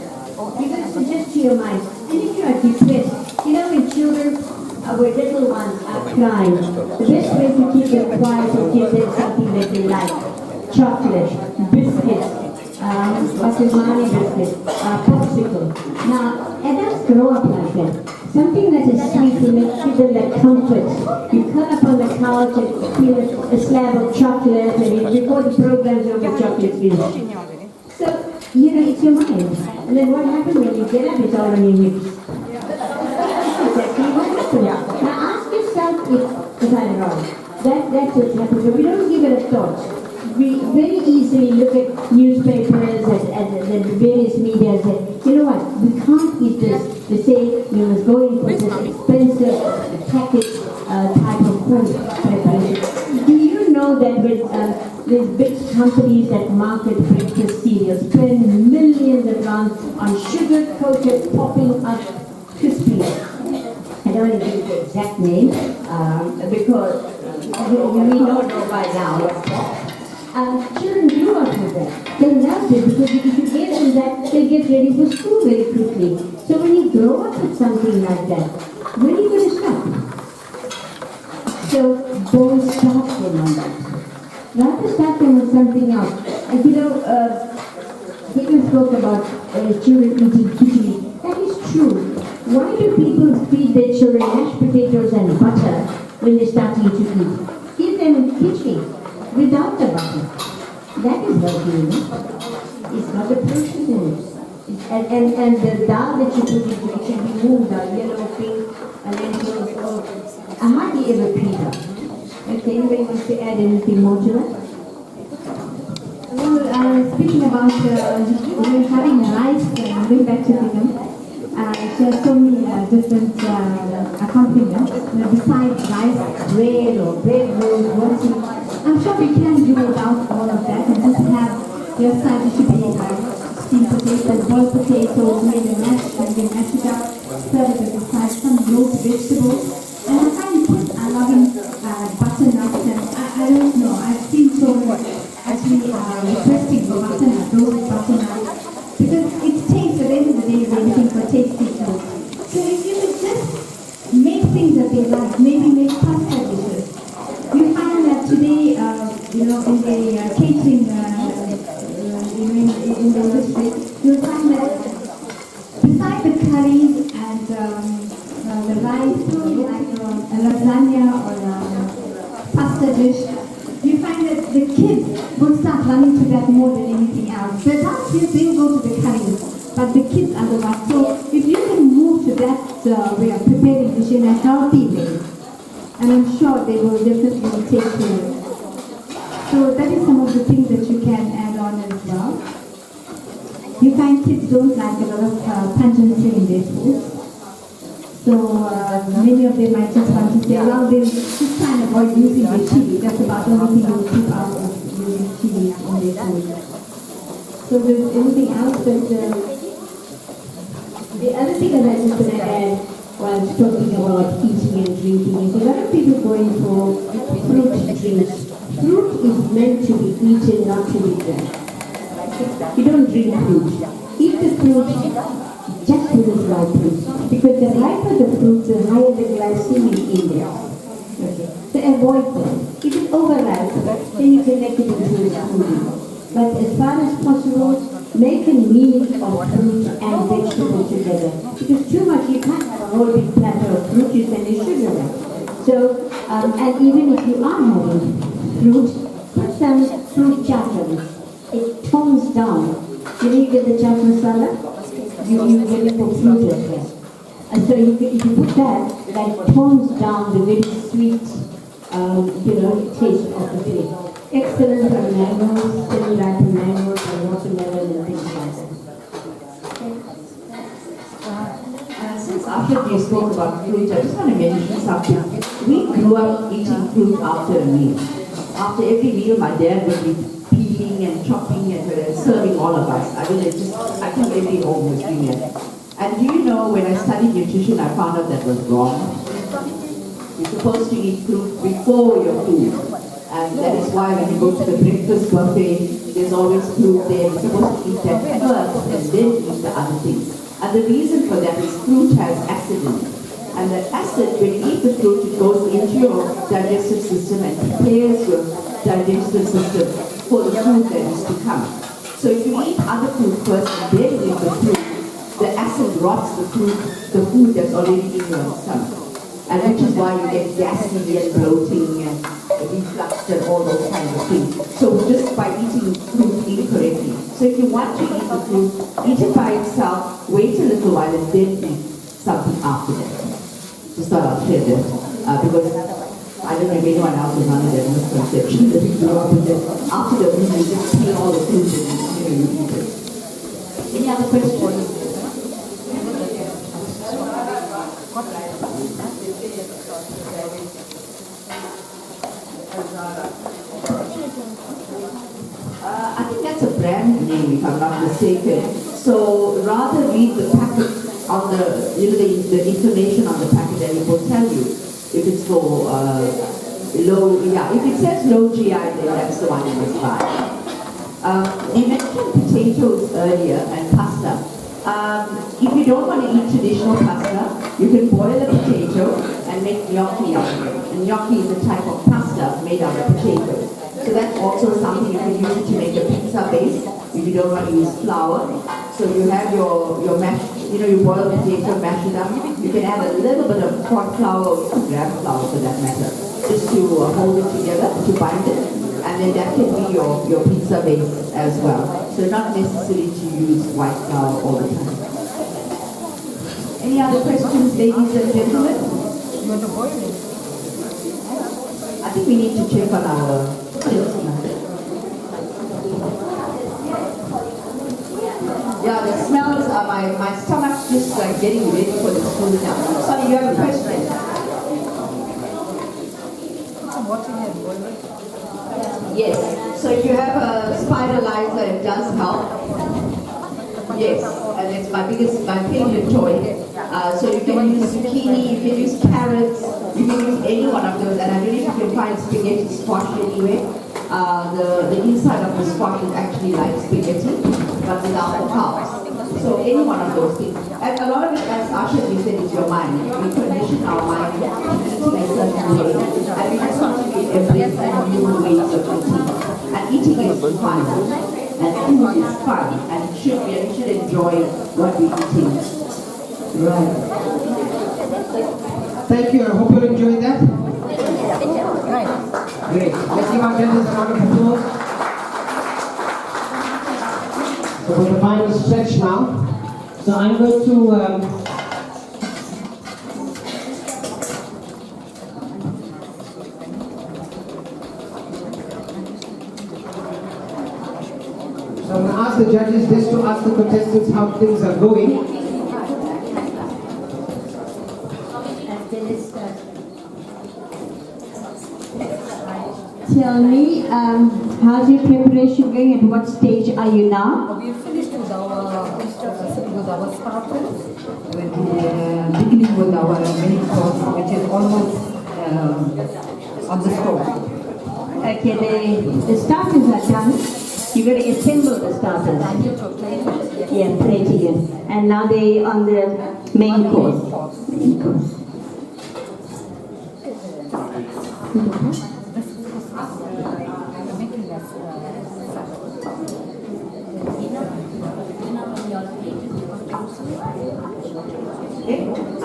You're going to suggest to your mind. And if you are depressed, when children our little ones are crying, the best way to keep them quiet is give them something that they like. Chocolate, biscuits, Pakistani biscuits, popsicle. Now, adults grow up like that. Something that is sweet will give them that comfort. You curl up on the couch and feel a slab of chocolate, and before the program's over, chocolate finished. So, it's your mind. And then what happens when you get up, it's all on your hips. Now ask yourself if I'm wrong. That's what happens. But we don't give it a thought. We very easily look at newspapers and the various media and say, you know what, we can't eat this. They say you must go in for this expensive packaged type of food preparation. Do you know that with these big companies that market breakfast cereals spend millions of pounds on sugar-coated, popping up crispies? I don't want to give the exact name because we don't know by now. Children grew up with that. They loved it because if you give them that, they get ready for school very quickly. So when you grow up with something like that, when are you going to stop? So don't start them on that. Rather start them on something else. People spoke about children eating khichdi. That is true. Why do people feed their children mashed potatoes and butter when they're starting to eat? Give them khichdi without the butter. That is healthy, It's got the protein in it. And the dal that you put into it should be moong dal, yellow, pink, lentils, or I hardly ever pita. Okay, anybody wants to add anything more to that? Well, speaking about we're having a rice, going back to Bingham, there's so many different accompaniments. Besides rice, bread or bread rolls, roti, I'm sure we can do without all of that and just have your side dish to be steamed potatoes, boiled potatoes, maybe mashed, maybe mash it up, serve it with the side, some roast vegetables. And I find kids are loving butternuts, and I don't know, I've seen children actually requesting for butternut, roasted butternut, because it tastes, at the end of the day, they're looking for tasty food. So if you could just make things that they like, maybe make pasta dishes. You find that today, in the catering, in the industry, you'll find that beside the curries and dish, you find that the kids will start running to that more than anything else. The adults, yes, they will go to the curries, but the kids are the ones. So if you can move to that way of preparing dish in a healthy way, and I'm sure they will definitely take to it. So that is some of the things that you can add on as well. You find kids don't like a lot of pungency in their food. So many of them might just want to say, well, they just try and avoid using their chili. That's about the only thing they'll keep out of using chili in their food. So there's anything else that... The other thing that I was going to add while talking about eating and drinking is a lot of people going for fruit drinks. Fruit is meant to be eaten, not to be drank. You don't drink fruit. Eat the fruit just when it's ripe. Because the riper the fruit, the higher the glycemic index. Okay. So avoid that. If it's overripe, then you can make it into a smoothie. But as far as possible, make a meal of fruit and vegetable together. Because too much, you can't have a whole big platter of fruit, you finish sugar up. So, and even if you are having fruit, put some fruit chatters. It tones down. You know, you get the chaat masala, you get it for fruit as well. And so if you put that tones down the very sweet, taste of the food. Excellent on mangoes, semi-ripe mangoes, and watermelon and things like that. Since after you spoke about fruit, I just want to mention something. We grew up eating fruit after a meal. After every meal, my dad would be peeling and chopping and serving all of us. I mean, I think every home was doing it. And do you know, when I studied nutrition, I found out that was wrong. You're supposed to eat fruit before your food. And that is why when you go to the breakfast buffet, there's always fruit there. You're supposed to eat that first and then eat the other things. And the reason for that is fruit has acid in it. And that acid, when you eat the fruit, it goes into your digestive system and prepares your digestive system for the food that is to come. So if you eat other food first and then eat the fruit, the acid rots the food that's already in your stomach. And which is why you get gassy and bloating and reflux and all those kinds of things. So just by eating fruit incorrectly. So if you want to eat the fruit, eat it by itself, wait a little while and then eat something after that. Just thought I'll share that. Because I don't know if anyone else is under that misconception that we grew up with that. After the meal, you just peel all the fruit and you eat it. Any other questions? I think that's a brand name, if I'm not mistaken. So rather read the packet on the information on the packet, and it will tell you if it's for if it says low GI, then that's the one you must buy. You mentioned potatoes earlier and pasta. If you don't want to eat traditional pasta, you can boil a potato and make gnocchi out of it. And gnocchi is a type of pasta made out of potatoes. So that's also something you can use to make a pizza base if you don't want to use flour. So you have your mash, you boil the potato, mash it up. You can add a little bit of corn flour or 2 gram flour for that matter, just to hold it together, to bind it. And then that can be your pizza base as well. So not necessary to use white flour all the time. Any other questions, ladies and gentlemen? I think we need to check on our yeah, the smells are my stomach's just like getting ready for the food now. Sorry, you have a question? Yes. So if you have a spiralizer, it does help. Yes, and it's my favorite toy. So you can use zucchini, you can use carrots, you can use any one of those. And I believe you can find spaghetti squash anyway. The inside of the squash is actually like spaghetti, but without the carbs. So any one of those things. And a lot of it, as Asha said, is your mind. We condition our mind to eat in a certain way. And we just want to embrace new ways of eating. And eating is fun. And food is fun. And we should enjoy what we're eating. Right. Thank you. I hope you enjoyed that. Right. Great. Let's give our judges a round of applause. So for the final stretch now. So I'm going to So I'm going to ask the judges just to ask the contestants how things are going. Tell me, how's your preparation going? At what stage are you now? We finished with our starters, beginning with our main course, which is almost on the stove. Okay, the starters are done. You're going to assemble the starters. Yeah, plating it. And now they on the main course. Main course.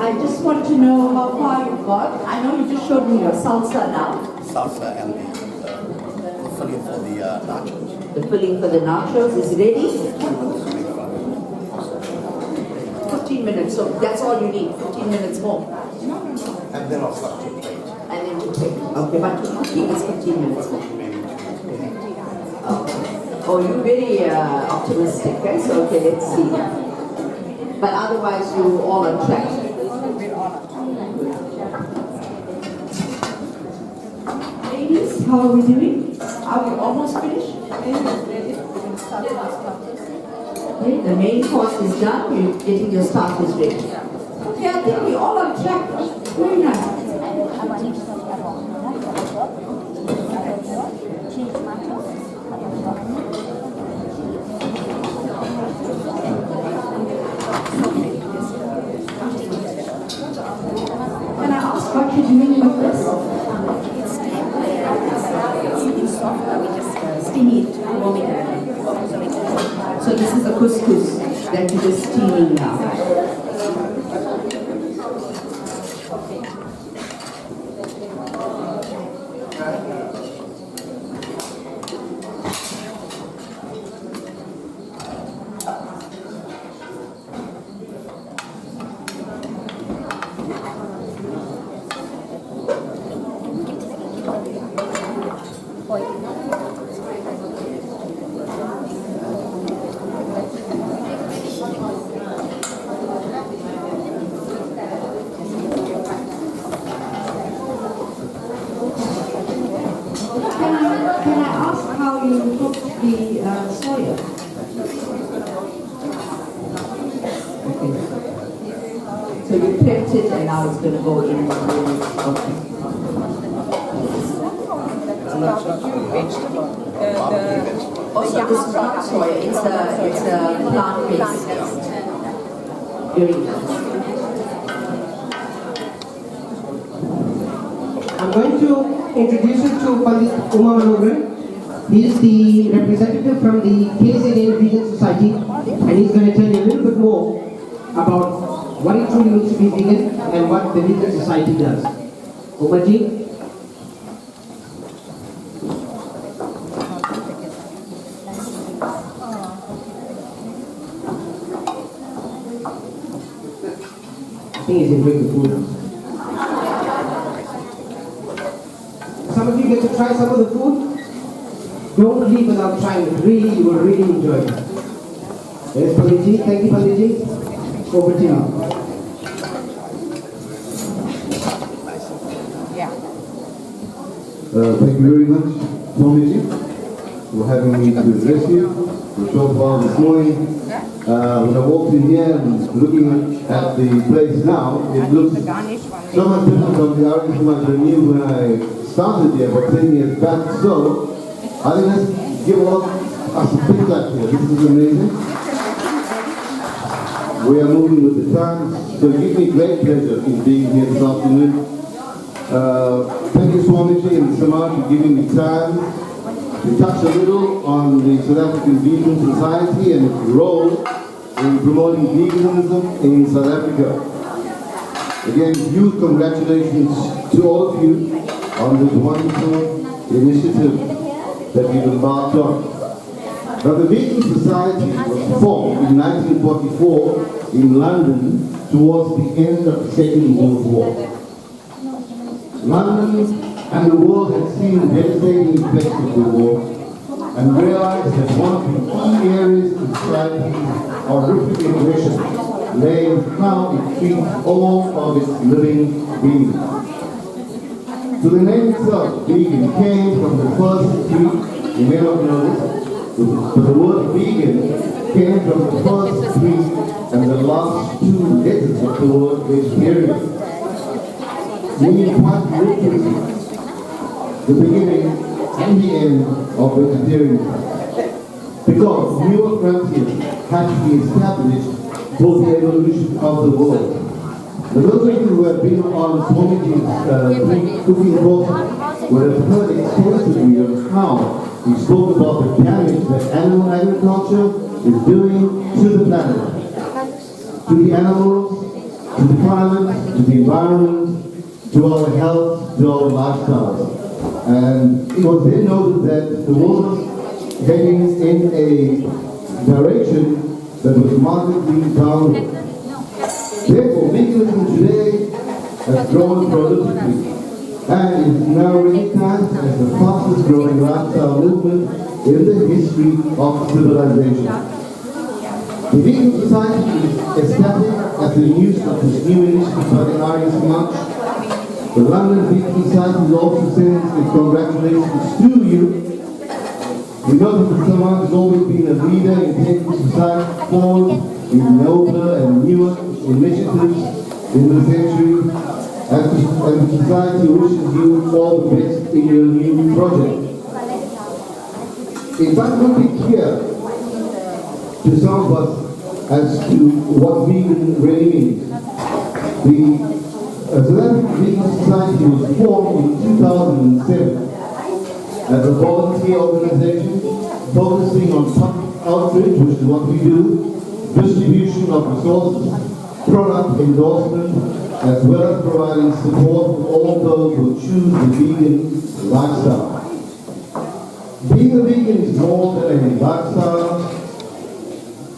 I just want to know how far you've got. I know you just showed me your salsa now. Salsa and the filling for the nachos. The filling for the nachos is ready. 15 minutes, so that's all you need. 15 minutes more. And then I'll start to plate. And then you take. Okay, but to cooking is 15 minutes more. Oh, you're very optimistic, eh? So okay, let's see. But otherwise, you all on track. Ladies, how are we doing? Are we almost finished? Okay, the main course is done. You're getting your starters ready. Okay, I think we're all on track. Very nice. Can I ask what you're doing with this? So this is a couscous that you're just steaming now. Can I ask how you cook the soya? So you prepped it and now it's going to go in. Okay. Also, this is not soya, it's a plant-based. Very nice. I'm going to introduce you to Pandit Uma Manoharan. He is the representative from the KZN Vegan Society, and he's going to tell you a little bit more about what it truly means to be vegan and what the Vegan Society does. Umaji. I think he's enjoying the food now. Some of you get to try some of the food. Don't leave without trying it. Really, you will really enjoy it. Yes, Panditji. Thank you, Panditji. Over to you. Thank you very much, Swamiji, for having me to address you. For short while this morning, when I walked in here and looking at the place now, it looks so much different from the Aryan Samaj I knew when I started here about 10 years back. So, I think let's give all us a big clap here. This is amazing. We are moving with the times, so it gives me great pleasure in being here this afternoon. Thank you, Swamiji and Samaj, for giving me time to touch a little on the South African Vegan Society and its role in promoting veganism in South Africa. Again, huge congratulations to all of you on this wonderful initiative that we've embarked on. Now, the Vegan Society was formed in 1944 in London towards the end of the Second World War. London and the world had seen the devastating effects of the war and realized that one of the key areas in society of horrific aggression lay in how it treats all of its living beings. So the name itself, vegan, came from the first three, you may not know this, but the word vegan came from the first three and the last two letters of the word vegetarian, meaning quite literally the beginning and the end of vegetarianism. Because newer frontiers had to be established for the evolution of the world. For those of you who have been on Swamiji's cooking course would have heard extensively of how he spoke about the damage that animal agriculture is doing to the planet, to the animals, to the climate, to the environment, to our health, to our lifestyles. And it was then noted that the world was heading in a direction that was markedly downward. Therefore, veganism today has grown prolifically and is now recognized as the fastest growing lifestyle movement in the history of civilization. The Vegan Society is established as the news of this new initiative by the Aryan March. The London Vegan Society also sends its congratulations to you. We know that Mr. Mark has always been a leader in taking society forward in nobler and newer initiatives in the century, and society wishes you all the best in your new project. It might not be clear to some of us as to what vegan really means. The South African Vegan Society was formed in 2007 as a volunteer organization focusing on public outreach, which is what we do, distribution of resources, product endorsement, as well as providing support to all those who choose the vegan lifestyle. Being a vegan is more than a lifestyle,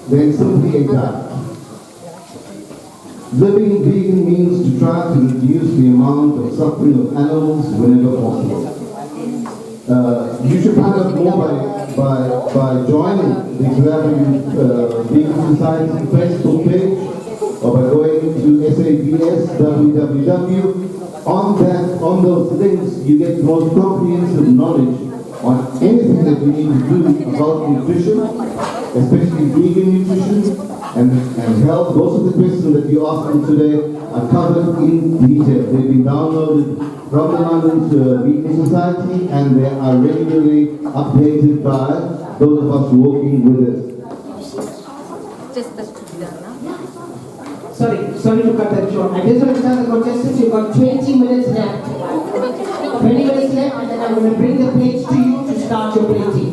than simply a diet. Living vegan means to try to reduce the amount of suffering of animals whenever possible. You should find out more by joining the South African Vegan Society Facebook page, or by going to SABS www. On those links, you get the most comprehensive knowledge on anything that you need to do about nutrition, especially vegan nutrition and health. Most of the questions that you asked me today are covered in detail. They've been downloaded from the London Vegan Society, and they are regularly updated by those of us working with it. Sorry to cut that short. I just want to tell the contestants you've got 20 minutes left. 20 minutes left, and then I'm going to bring the plates to you to start your plating.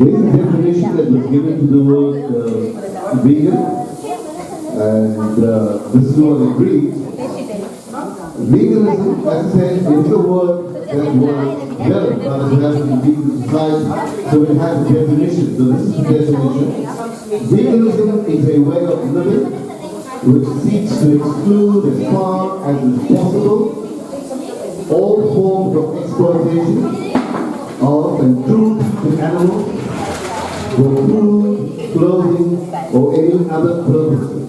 There is a definition that was given to the word vegan, and this is what it reads. Veganism, as I said, is a word that was developed by the South African Vegan Society, so it has a definition. So this is the definition. Veganism is a way of living which seeks to exclude as far as is possible all forms of exploitation of and cruelty to animals for food, clothing, or any other purposes.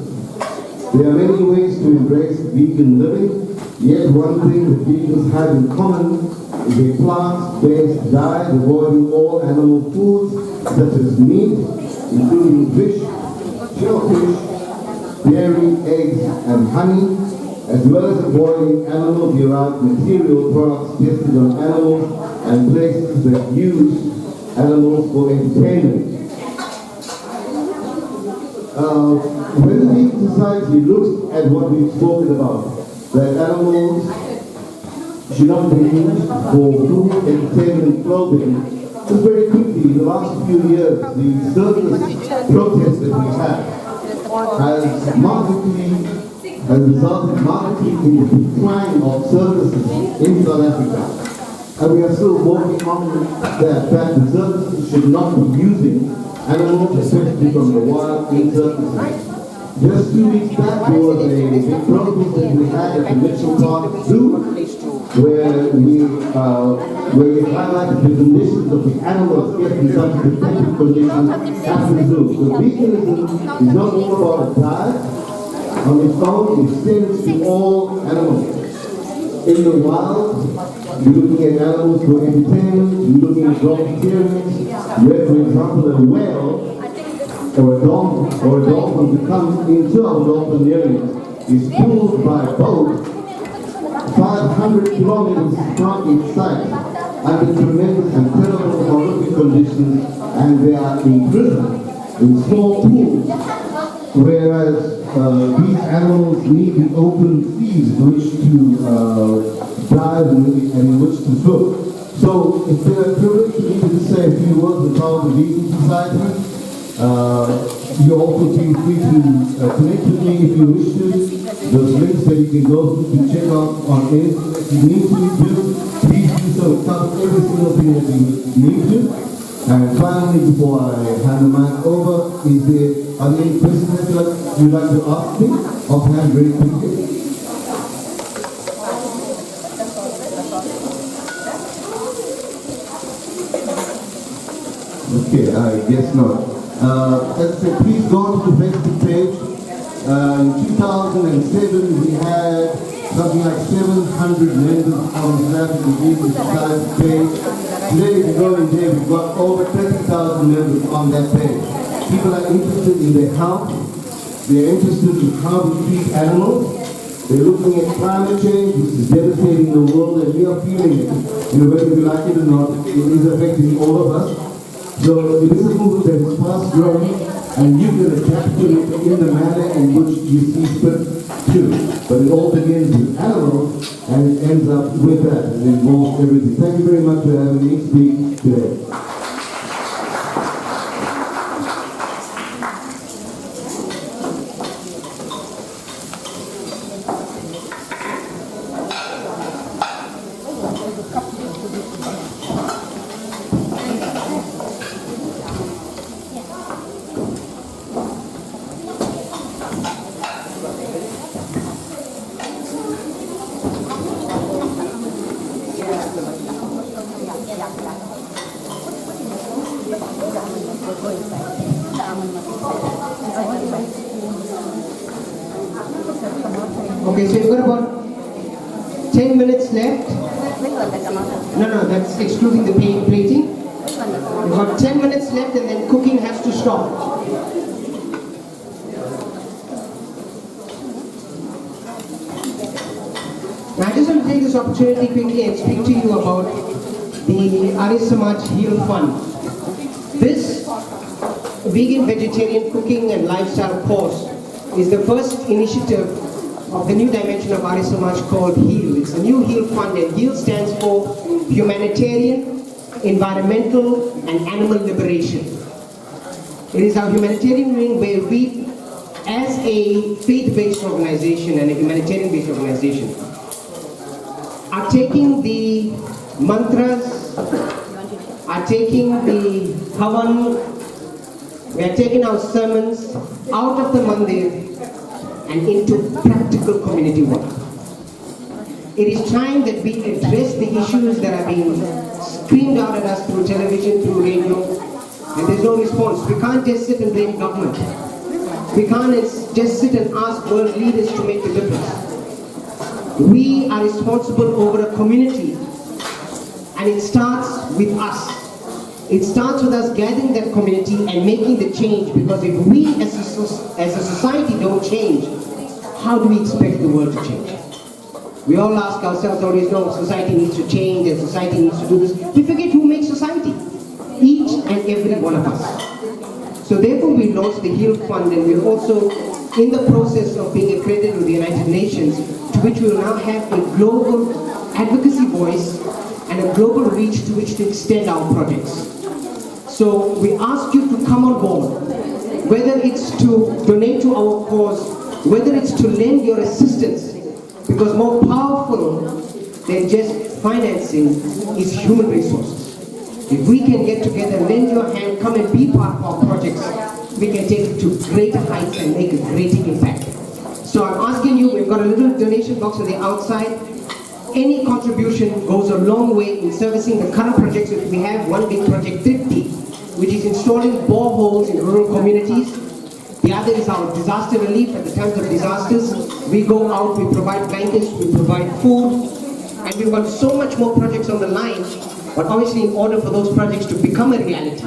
There are many ways to embrace vegan living, yet one thing that vegans have in common is a plant-based diet avoiding all animal foods such as meat, including fish, shellfish, dairy, eggs, and honey, as well as avoiding animal-derived material products tested on animals and places that use animals for entertainment. When the Vegan Society looks at what we've spoken about, that animals should not be used for food, entertainment, clothing, just very quickly, in the last few years, the circus protest that we've had has markedly has resulted markedly in the decline of services in South Africa. And we are still working on that fact the services should not be using animals, especially from the wild, in circuses. Just 2 weeks back, there was a big protest that we had at the Mitchell Park Zoo, where we highlighted the conditions of the animals kept in such pathetic conditions at the zoo. So veganism is not all about a diet on its own, it extends to all animals. In the wild, you're looking at animals for entertainment, you're looking at raw materials, where, for example, a whale or a dolphin that comes into our dolphin area is pulled by boat 500 kilometers from its site under tremendous and terrible horrific conditions, and they are imprisoned in small pools, whereas these animals need the open seas in which to dive and in which to swim. So it's been a privilege for me to just say a few words about the vegan society. You also feel free to connect with me if you wish to. Those links that you can go to check out on anything that you need to do, please do so. It covers every single thing that you need to. And finally, before I hand the mic over, are there any questions that you'd like to ask me? Offhand, very quickly. Okay, I guess not. As I said, please go to the Facebook page. In 2007, we had something like 700 members on the African Vegan Society page. Today, if you go in there, we've got over 30,000 members on that page. People are interested in their health. They're interested in how we treat animals. They're looking at climate change, which is devastating the world, and we are feeling it. Whether we like it or not, it is affecting all of us. So it is a movement that is fast growing, and you can adapt to it in the manner in which you see fit too. But it all begins with animals, and it ends up with that. It involves everything. Thank you very much for having me speak today. Okay, so you've got about 10 minutes left. No, that's excluding the plating. You've got 10 minutes left and then cooking has to stop. Now I just want to take this opportunity quickly and speak to you about the Arya Samaj Heal Fund. This vegan vegetarian cooking and lifestyle course is the first initiative of the new dimension of Arya Samaj called HEAL. It's a new HEAL fund, and HEAL stands for Humanitarian, Environmental and Animal Liberation. It is our humanitarian wing where we, as a faith-based organization and a humanitarian-based organization, are taking the mantras, are taking the havan, we are taking our sermons out of the mandir and into practical community work. It is time that we address the issues that are being screamed out at us through television, through radio, and there's no response. We can't just sit and blame government. We can't just sit and ask world leaders to make the difference. We are responsible over a community, and it starts with us. It starts with us gathering that community and making the change, because if we as a society don't change, how do we expect the world to change? We all ask ourselves always, no, society needs to change and society needs to do this. We forget who makes society. Each and every one of us. So therefore we launched the HEAL Fund, and we're also in the process of being accredited with the United Nations, to which we will now have a global advocacy voice and a global reach to which to extend our projects. So we ask you to come on board, whether it's to donate to our cause whether it's to lend your assistance, because more powerful than just financing is human resources. If we can get together, lend your hand, come and be part of our projects, we can take it to greater heights and make a greater impact. So I'm asking you, we've got a little donation box on the outside. Any contribution goes a long way in servicing the current projects that we have. One big project, 50, which is installing boreholes in rural communities. The other is our disaster relief at the times of disasters. We go out, we provide blankets, we provide food, and we've got so much more projects on the line. But obviously, in order for those projects to become a reality,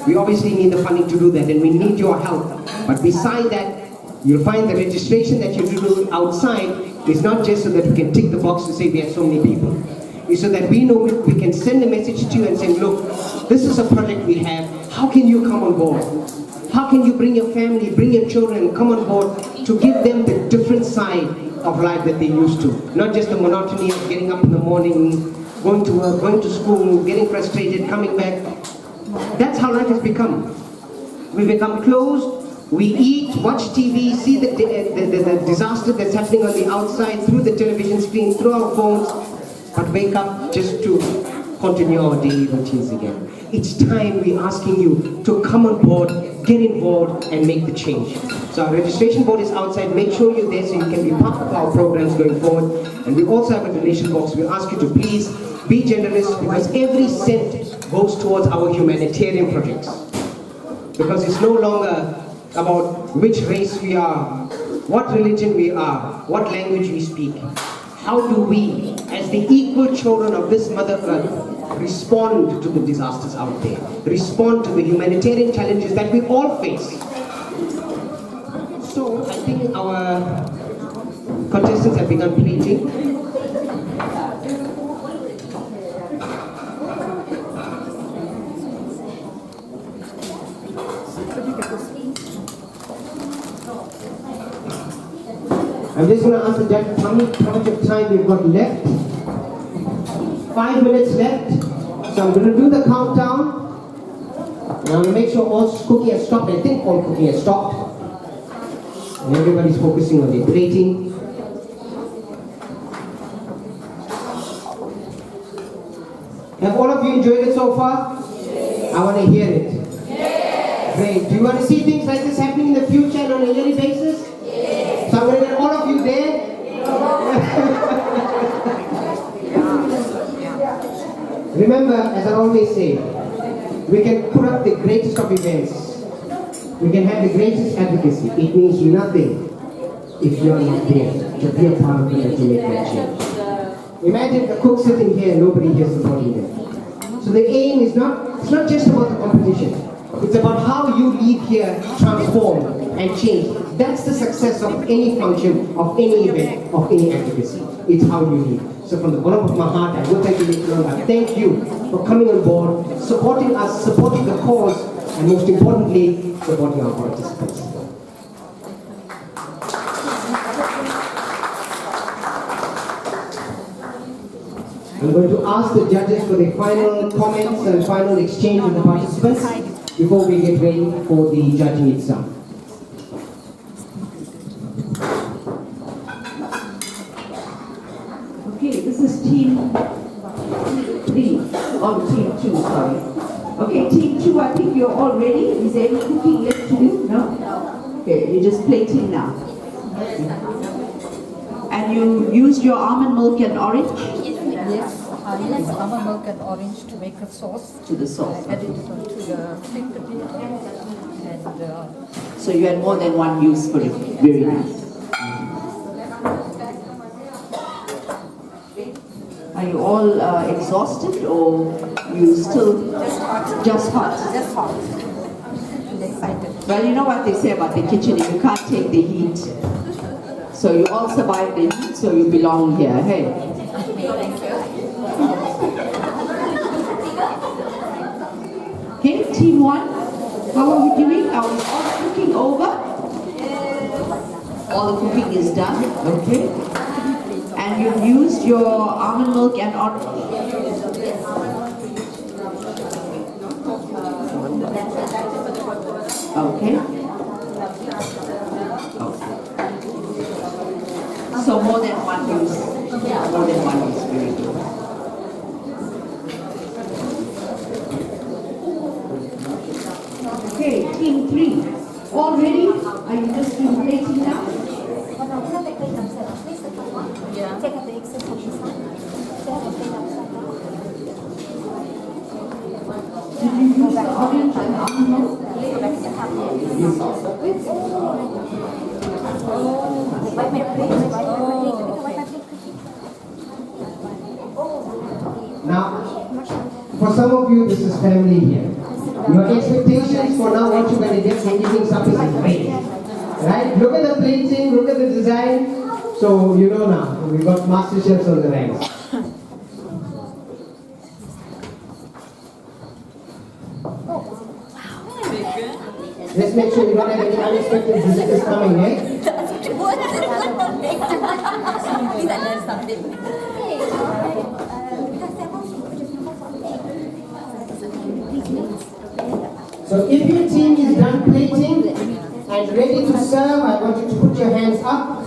we obviously need the funding to do that, and we need your help. But beside that, you'll find the registration that you do outside is not just so that we can tick the box to say we have so many people. It's so that we know we can send a message to you and say, look, this is a project we have. How can you come on board? How can you bring your family, bring your children, come on board to give them the different side of life that they used to? Not just the monotony of getting up in the morning, going to work, going to school, getting frustrated, coming back. That's how life has become. We become closed. We eat, watch TV, see the disaster that's happening on the outside, through the television screen, through our phones, but wake up just to continue our daily routines again. It's time we're asking you to come on board, get involved, and make the change. So our registration board is outside. Make sure you're there so you can be part of our programs going forward. And we also have a donation box. We ask you to please be generous, because every cent goes towards our humanitarian projects. Because it's no longer about which race we are, what religion we are, what language we speak. How do we, as the equal children of this Mother Earth, respond to the disasters out there, respond to the humanitarian challenges that we all face? So I think our contestants have begun pleading. I'm just going to ask the judge how much of time we've got left. 5 minutes left. So I'm going to do the countdown. And I'm going to make sure all cooking has stopped. I think all cooking has stopped. And everybody's focusing on their plating. Have all of you enjoyed it so far? Yes. I want to hear it. Yes. Great. Do you want to see things like this happening in the future and on a yearly basis? Yes. So I'm going to get all of you there. Remember, as I always say, we can put up the greatest of events. We can have the greatest advocacy. It means nothing if you are not there to be a part of it and to make that change. Imagine a cook sitting here and nobody here supporting them. So the aim is it's not just about the competition. It's about how you leave here transformed and change. That's the success of any function, of any event, of any advocacy. It's how you leave. So from the bottom of my heart, I would like to let you know I thank you for coming on board, supporting us, supporting the cause, and most importantly, supporting our participants. I'm going to ask the judges for their final comments and final exchange with the participants before we get ready for the judging itself. Okay, this is team 3, or team 2, sorry. Okay, team 2, I think you're all ready. Is there any cooking left to do? No? Okay, you're just plating now. And you used your almond milk and orange? Yes, I use almond milk and orange to make a sauce. To the sauce. I added it to the thick and so you had more than one use for it. Very nice. Are you all exhausted, or you still just hot? Just hot. Excited. Well, you know what they say about the kitchen, you can't take the heat. So you all survive the heat, so you belong here. Hey. Okay, team 1, how are we doing? Are we all cooking over? All the cooking is done, okay. And you've used your almond milk and orange. Okay. Okay. So more than one use. Yeah, more than one use. Very good. Okay, team 3. All ready? Are you just plating now? Yeah. Did you use the orange and almond? Now, for some of you, this is family here. Your expectations for now, what you're going to get from eating supper is great. Right? Look at the plating, look at the design. So you know now, we've got master chefs on the ranks. Let's make sure we don't have any unexpected visitors coming, eh? So if your team is done plating and ready to serve, I want you to put your hands up.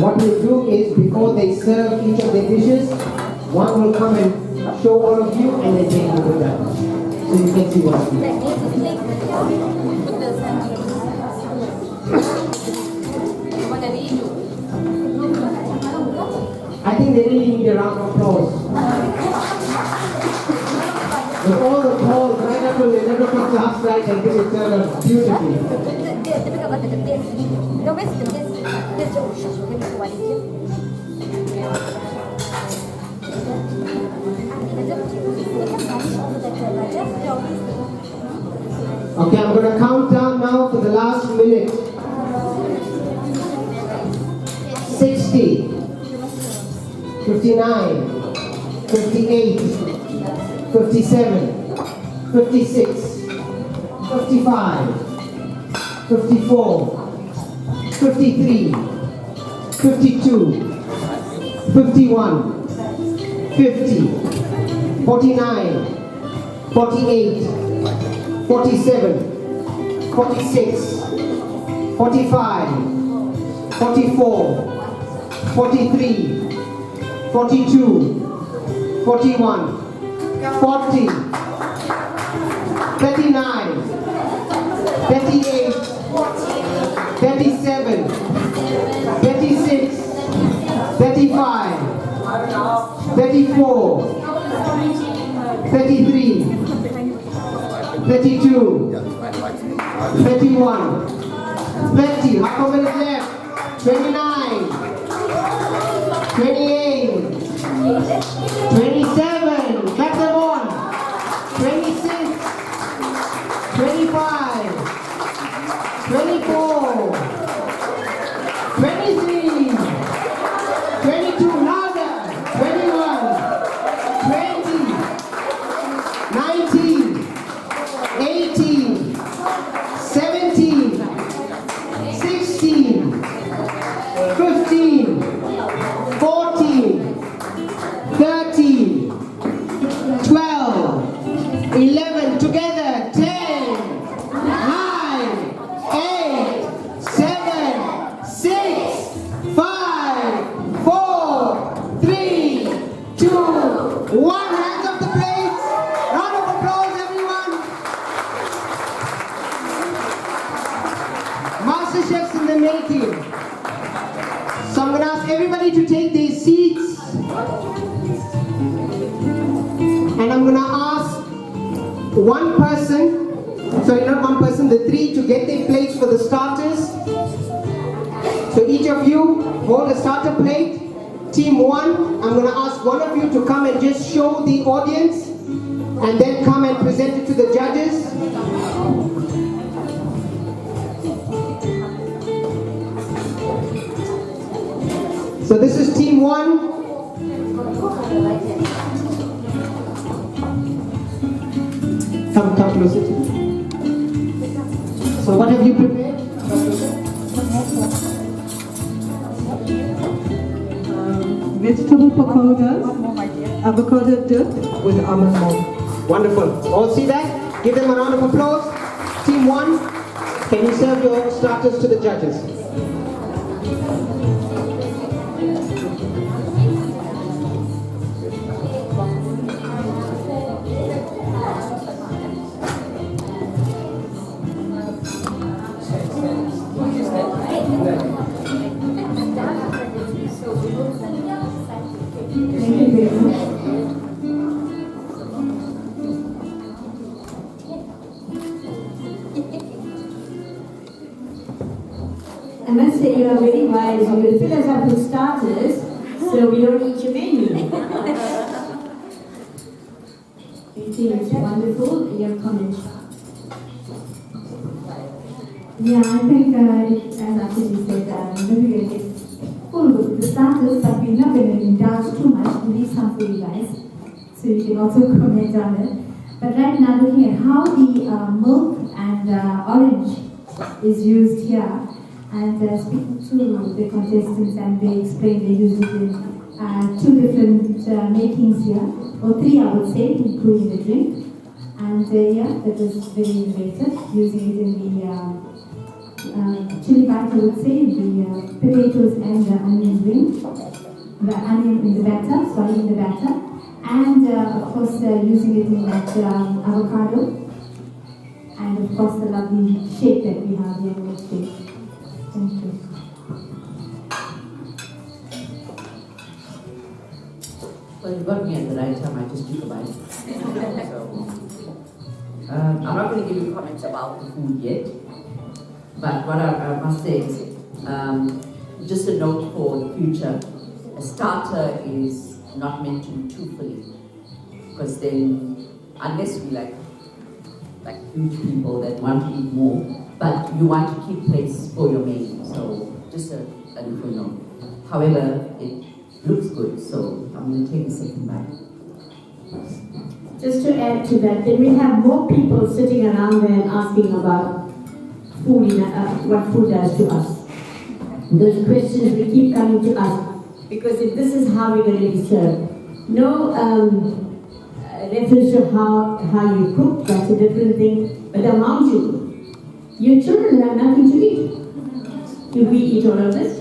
What we'll do is, before they serve each of their dishes, one will come and show all of you and then take you with them. So you can see what's here. I think they really need a round of applause. With all the calls right up till 11 o'clock last night, I think it turned out beautifully. Okay, I'm going to count down now for the last minute. 60, 59, 58, 57, 56, 55, 54, 53, 52, 51, 50, 49, 48, 47, 46, 45, 44, 43, 42, 41, 40, 39, 38, 37, 36, 35, 34, 33, 32, 31, 20, half a minute left, 29, 28, 27, clap them on, 26, 25, 24, 23, 22, louder, 21, 20, 19, 18, 17, 16, 15, 14, 13, 12, 11, together, 10, 9, 8, 7, 6, 5, 4, 3, 2, 1. Hands off the plates. Round of applause, everyone. Master chefs in the making. So I'm going to ask everybody to take their seats. And I'm going to ask one person, sorry, not one person, the three, to get their plates for the starters. So each of you hold a starter plate. Team 1, I'm going to ask one of you to come and just show the audience and then come and present it to the judges. So this is team 1. Come closer to me. So what have you prepared? Vegetable pakodas, avocado dip with almond milk. Wonderful. All see that? Give them a round of applause. Team 1, can you serve your starters to the judges? I must say you are very wise. You will fill us up with starters, so we don't eat your menu. You think it's wonderful? Your comment. Yeah, I think as Ashish said, maybe we'll get full with the starters, but we're not going to indulge too much. We leave some for you guys, so you can also comment on it. But right now, looking at how the milk and orange is used here, and speaking to the contestants, and they explained they use it in 2 different makings here, or 3 I would say, including the drink. And yeah, that was very innovative, using it in the chili batter, I would say, the potatoes and the onion ring, the onion in the batter, and of course using it in that avocado, and of course the lovely shape that we have here in the shape. Thank you. Well, you got me at the right time. I just took a bite. So, I'm not going to give you comments about the food yet, but what I must say is, just a note for the future, a starter is not meant to be too filling, because then, unless we like huge people that want to eat more, but you want to keep place for your main, so just a little note. However, it looks good, so I'm going to take a second bite. Just to add to that, then we have more people sitting around there and asking about food, what food does to us. Those questions will keep coming to us, because if this is how we're going to be served, no reference to how you cook, that's a different thing, but the amount you cook. Your children have nothing to eat. Do we eat all of this?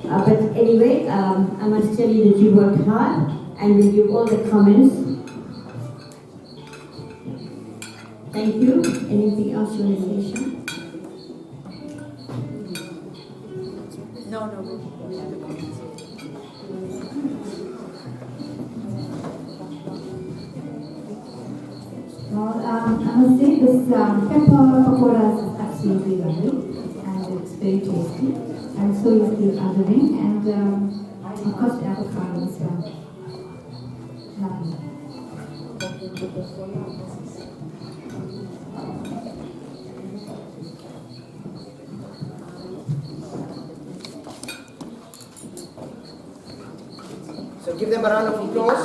But anyway, I must tell you that you worked hard, and we'll give all the comments. Thank you. Anything else you want to say, Sean? No, we have the comments. Well, I must say this pepper pakoras is absolutely lovely, and it's very tasty, and so is the other ring, and of course the avocado as well. Lovely. So give them a round of applause.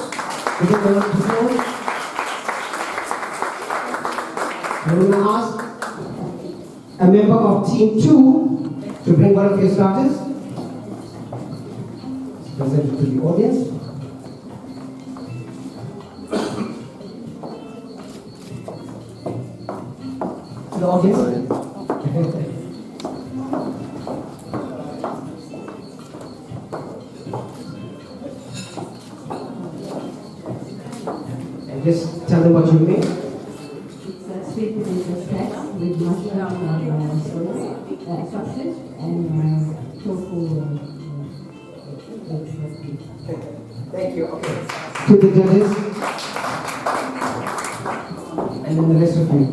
Give them a round of applause. I'm going to ask a member of Team 2 to bring one of your starters. Present it to the audience. To the audience. And just tell them what you made. Sweet potato stacks with mushroom sauce, sausage, and tofu. Thank you. Okay. To the judges. And then the rest of you.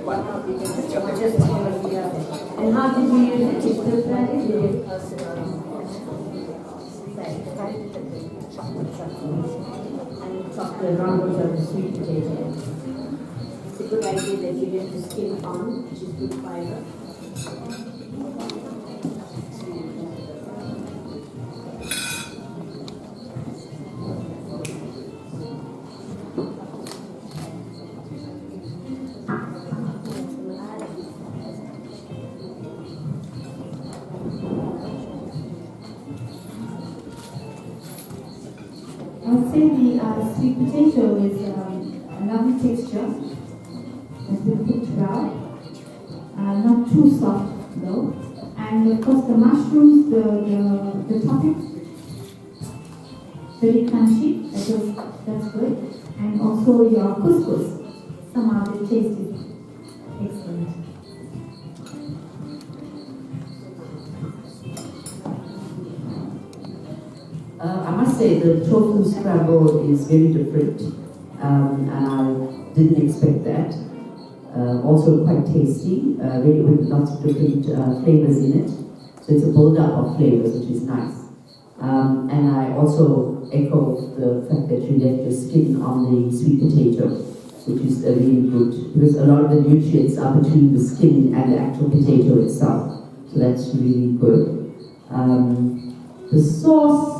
And how did you use it? You still fry it? And chop the rounders of the sweet potato. It's a good idea that you get the skin on, which is good fiber. I would say the sweet potato is a lovely texture. It's been cooked well, not too soft though. And of course the mushrooms, the topping, very crunchy. That's good. And also your couscous. Somehow the taste is excellent. I must say the tofu scramble is very different, and I didn't expect that. Also quite tasty, very with lots of different flavors in it. So it's a build-up of flavors, which is nice. And I also echo the fact that you left your skin on the sweet potato, which is really good, because a lot of the nutrients are between the skin and the actual potato itself. So that's really good. The sauce,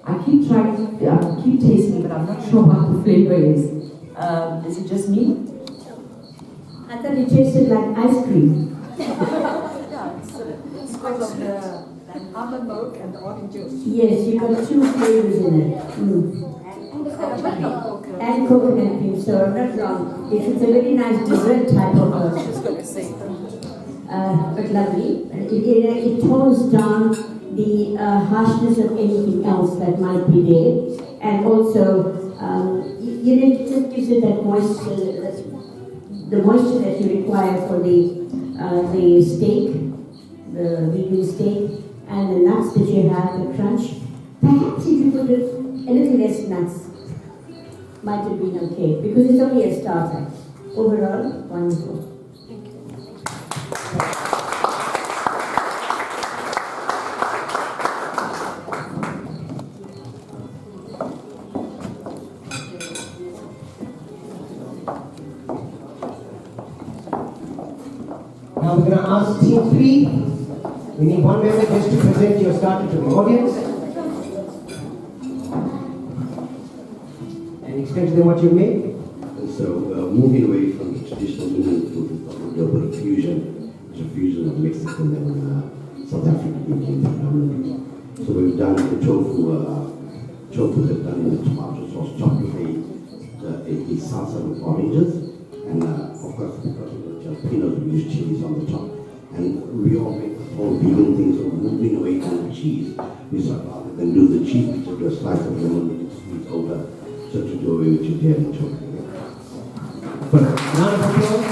I keep tasting, but I'm not sure what the flavor is. Is it just me? I thought it tasted like ice cream. It's because of the almond milk and the orange juice. Yes, you got two flavors in it. And coconut cream, so not wrong. It's a very nice dessert type of but lovely. It tones down the harshness of anything else that might be there, and also it just gives it that moisture, the moisture that you require for the steak, the vegan steak, and the nuts that you have, the crunch. Perhaps if you put a little less nuts, might have been okay, because it's only a starter. Overall, wonderful. Now we're going to ask team 3. We need one member just to present your starter to the audience. And explain to them what you made. And so, moving away from the traditional Indian food, we thought we'd do a bit of fusion. It's a fusion of Mexican and South African Indian predominantly. So we've done the tofu that's done in the tomato sauce, chopped with a salsa with oranges, and of course because of the jalapenos we use chilies on the top. And we all make the whole vegan thing, so moving away from the cheese, we thought rather than do the cheese, we took a slice of lemon, we could squeeze over, so to do away with your dairy chocolate. Good. Round of applause.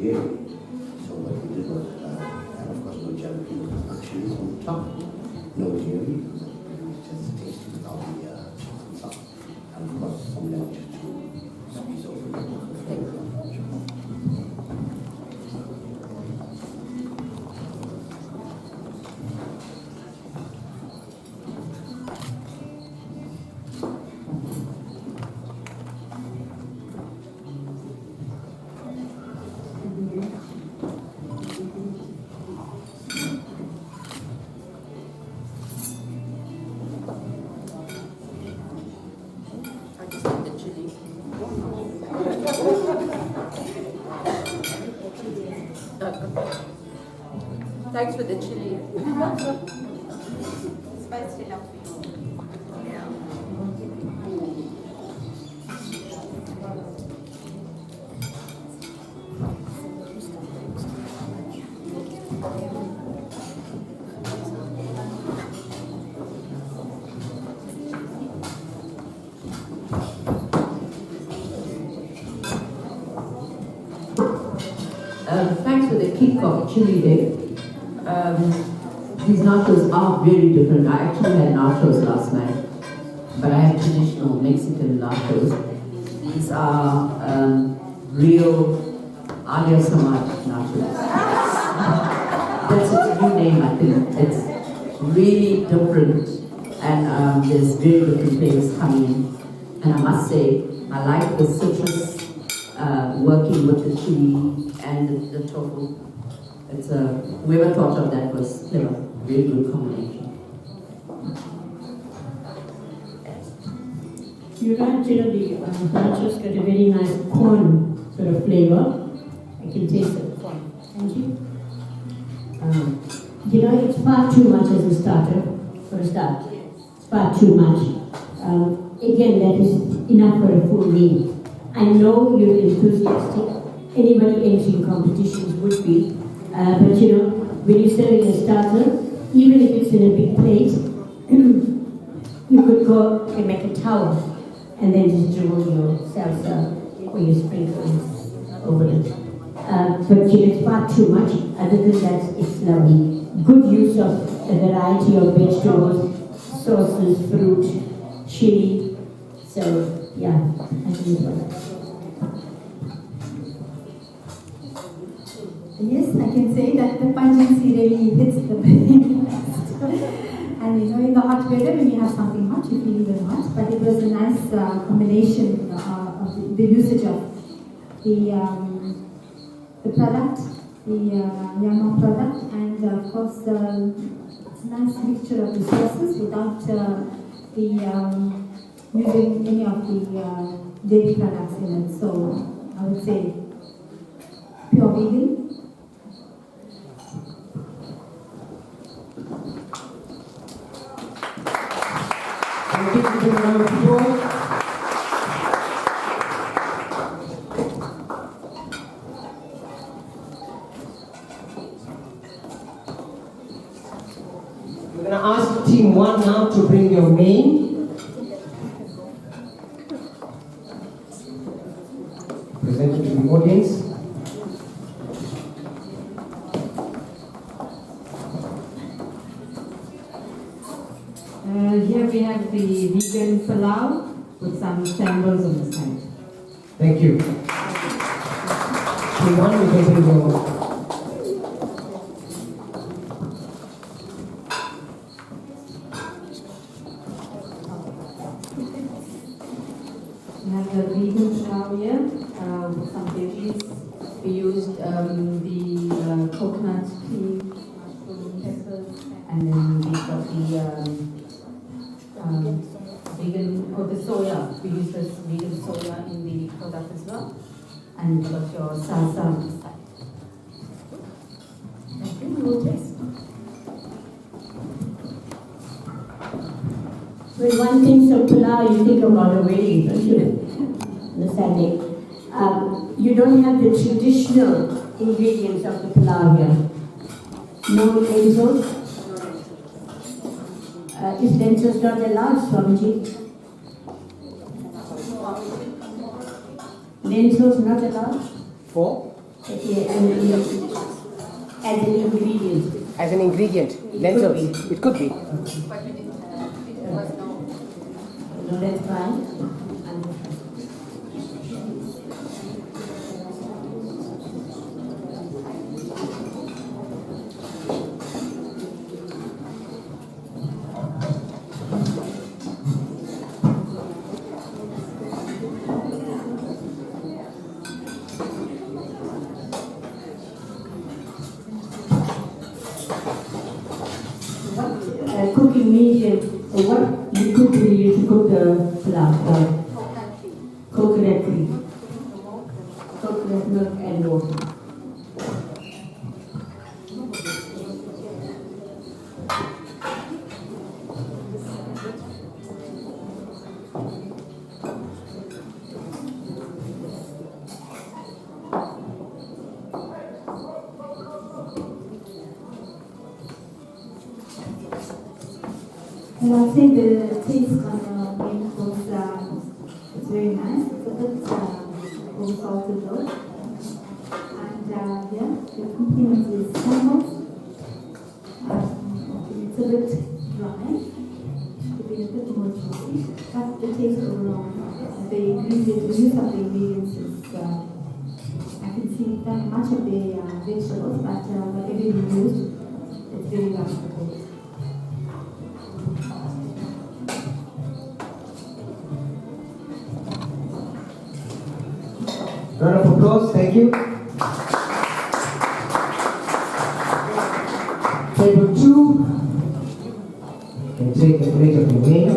So what we did was, and of course no jalapeno, no chilies on the top, no dairy, just tasty without the sauce. And of course some lemon just to squeeze over the flavor. Thanks for the chili. Spicy enough for you. Yeah. kick of chili there. These nachos are very different. I actually had nachos last night, but I had traditional Mexican nachos. These are real alias nachos. That's its new name, I think. It's really different, and there's very different flavors coming in. And I must say, I like the citrus working with the chili and the tofu. It's whoever thought of that was clever. Very good combination. You're right, you know, the nachos got a very nice corn sort of flavor. I can taste it. Thank you. You know, it's far too much as a starter, for a start. It's far too much. Again, that is enough for a full meal. I know you're enthusiastic. Anybody entering competitions would be. But you know, when you're serving a starter, even if it's in a big plate, you could go and make a tower and then just dribble your salsa or your sprinkles over it. But you know, it's far too much. Other than that, it's lovely. Good use of a variety of vegetables, sauces, fruit, chili. So yeah, I think it was. Yes, I can say that the pungency really hits the best. And you know, in the hot weather, when you have something hot, you feel even hot. But it was a nice combination of the usage of the product, the Yama product, and of course, it's a nice mixture of the sauces without using any of the dairy products in it. So I would say pure vegan. We're going to ask team 1 now to bring your main. Present it to the audience. Here we have the vegan palau with some shambles on the side. Thank you. Team 1, you can bring your. We have the vegan palau here with some veggies. We used the coconut tea, mushroom, peppers, and then we got the vegan, or the soya. We use this vegan soya in the product as well. And you got your salsa on the side. Thank you. We will taste. When one thinks of palau, you think about a wedding, don't you? Understanding. You don't have the traditional ingredients of the palau here. No lentils. Is lentils not allowed, Swamiji? Lentils not allowed? For? Okay, and as an ingredient. As an ingredient, lentils. It could be. No, that's fine. Cooking medium, what liquid do you use to cook the palau? Coconut cream. Coconut milk and water. And I think the taste on the main course, it's very nice. It's a bit oversalted though. And yeah. The complement is samples. It's a bit dry, to be a bit more juicy, but the taste overall, the ingredients, the use of the ingredients is, I can see that much of the vegetables, but whatever you use, it's very well prepared. Round of applause, thank you. Table 2, can take a plate of your name.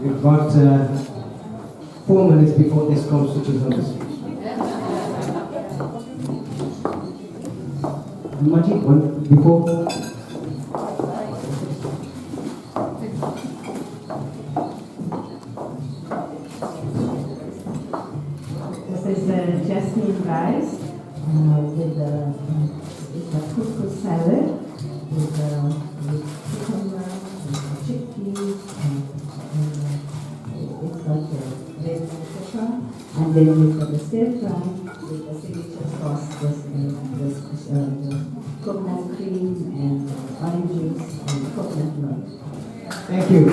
We've got 4 minutes before this comes to choose on the street. Majid, one before. This is jasmine rice with a couscous salad with cucumber and chickpeas and it's got red pepper, and then we've got the stir fry with the signature sauce, the coconut cream and orange juice and coconut milk. Thank you.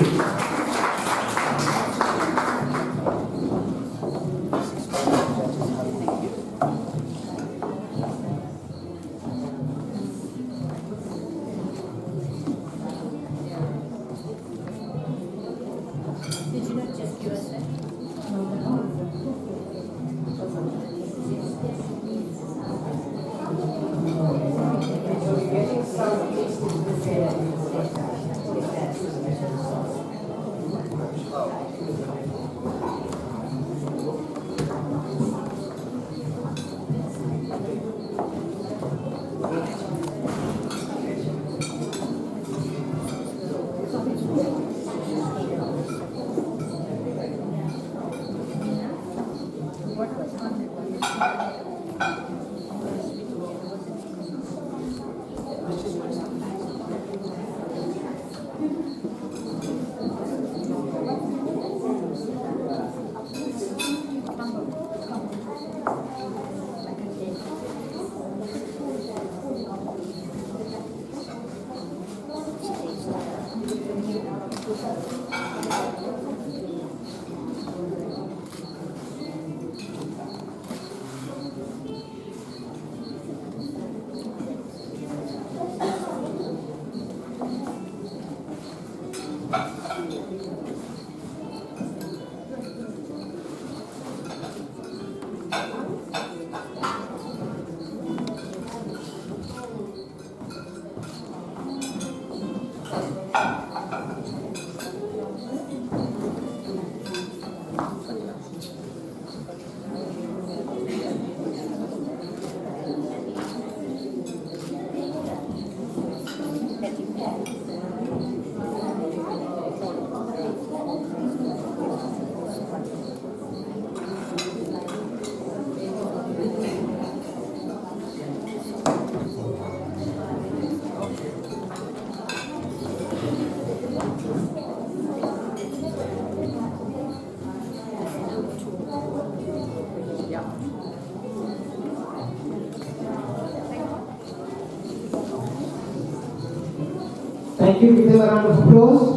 Thank you. Give them a round of applause.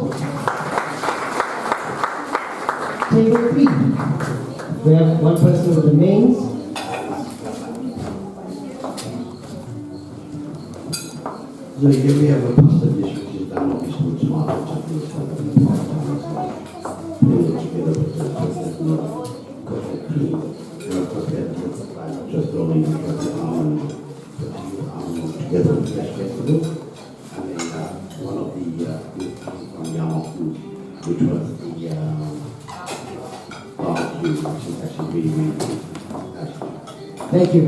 Table 3. We have one person with the mains. So here we have a pasta dish which is done obviously with tomato chutney, together with the coconut milk, coconut cream, and of course we have just only the almond together with fresh vegetable, and then one of the from Yama food, which was the barbecue, which is actually really, really good. Thank you.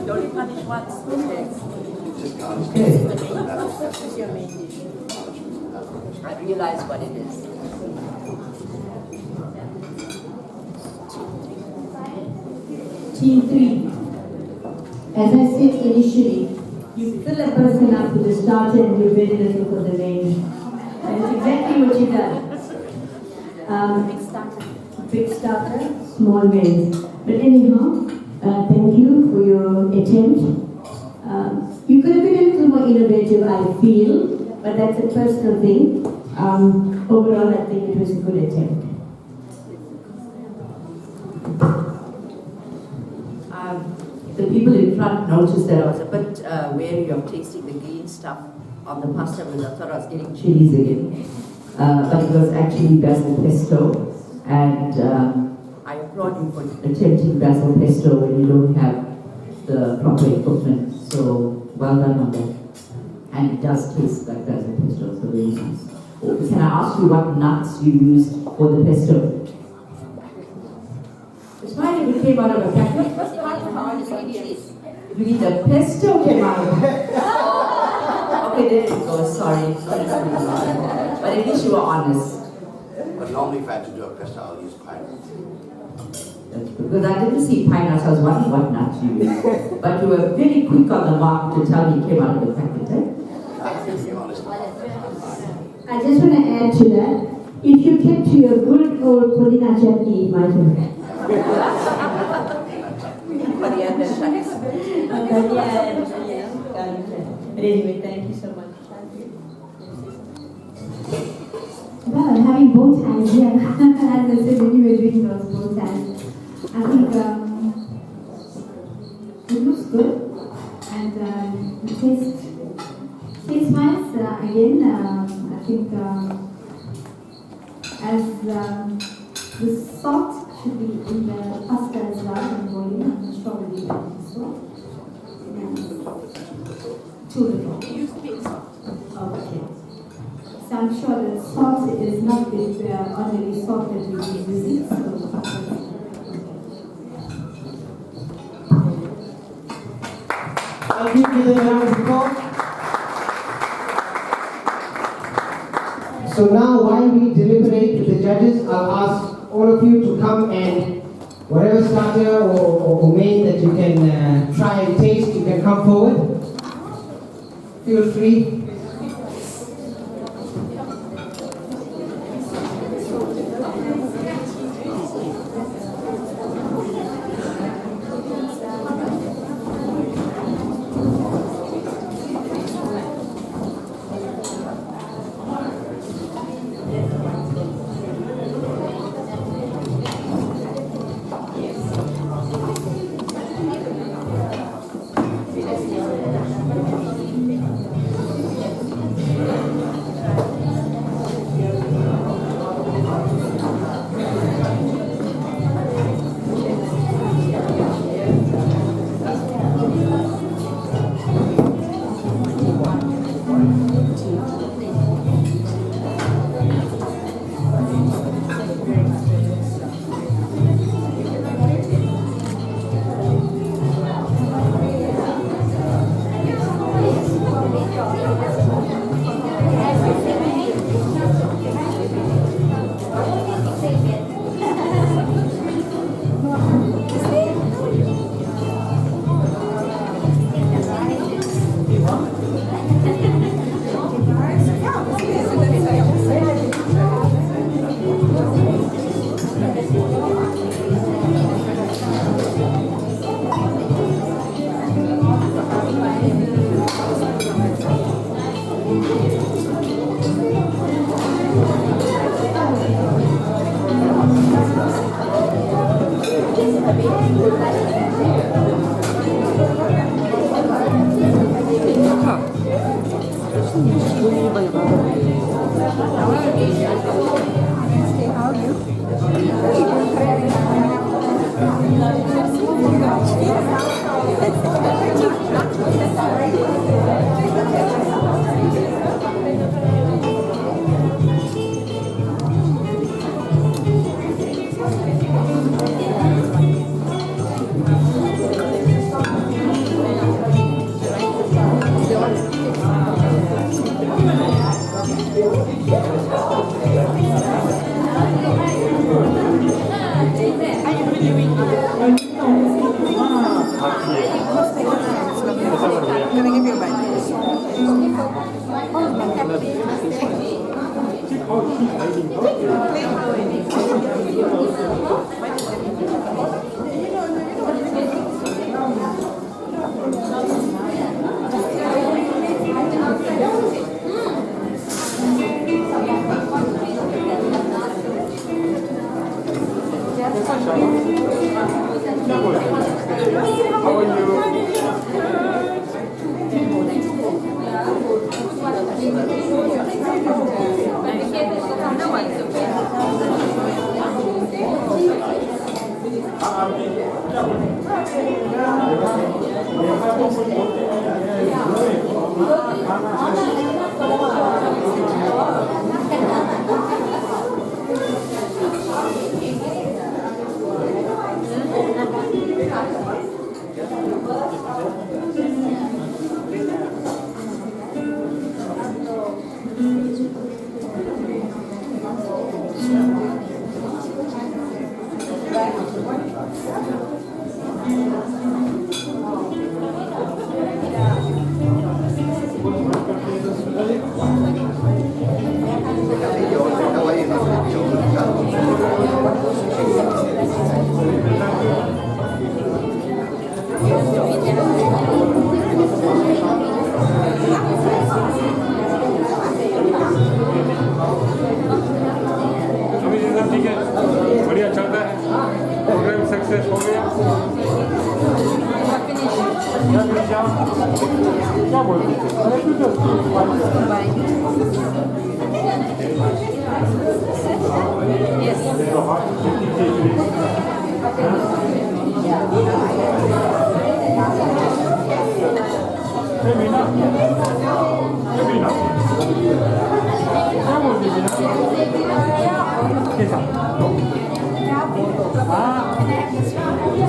Only punish once. Okay. This is your main dish. I realize what it is. Team 3. As I said initially, you fill a person up with the starter and you're very little for the range. And it's exactly what you've done. Big starter, small range. But anyhow, thank you for your attempt. You could have been a little more innovative, I feel, but that's a personal thing. Overall, I think it was a good attempt. The people in front noticed that I was a bit wary of tasting the green stuff on the pasta because I thought I was getting chilies again. But it was actually basil pesto, and I applaud you for attempting basil pesto when you don't have the proper equipment. So well done on that. And it does taste like basil pesto, so very nice. Can I ask you what nuts you used for the pesto? It's fine if it came out of a packet. You mean the pesto came out of it? Okay, there it goes. Sorry. But at least you were honest. But normally if I had to do a pesto, I'll use pineapple. Because I didn't see pine nuts, I was wondering what nuts you used. But you were very quick on the mark to tell me it came out of the packet, eh? I just want to add to that. If you kept to your good old pudina chutney, it might have. Coriander shucks. But anyway, thank you so much. Well, having both hands here, as I said when you were doing those both hands, I think it looks good and the taste-wise, again, I think as the salt should be in the pasta as well and boiling, I'm not sure we'll do that as well. Too little. Use pink salt. Okay. So I'm sure the salt is not the ordinary salt that we use using. So I'll give you the round of applause. So now, while we deliberate with the judges, I'll ask all of you to come and whatever starter or main that you can try and taste, you can come forward. Feel free. बढ़िया चल रहा है, programme success हो गया। क्या बोल रही थी?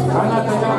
खाना तैयार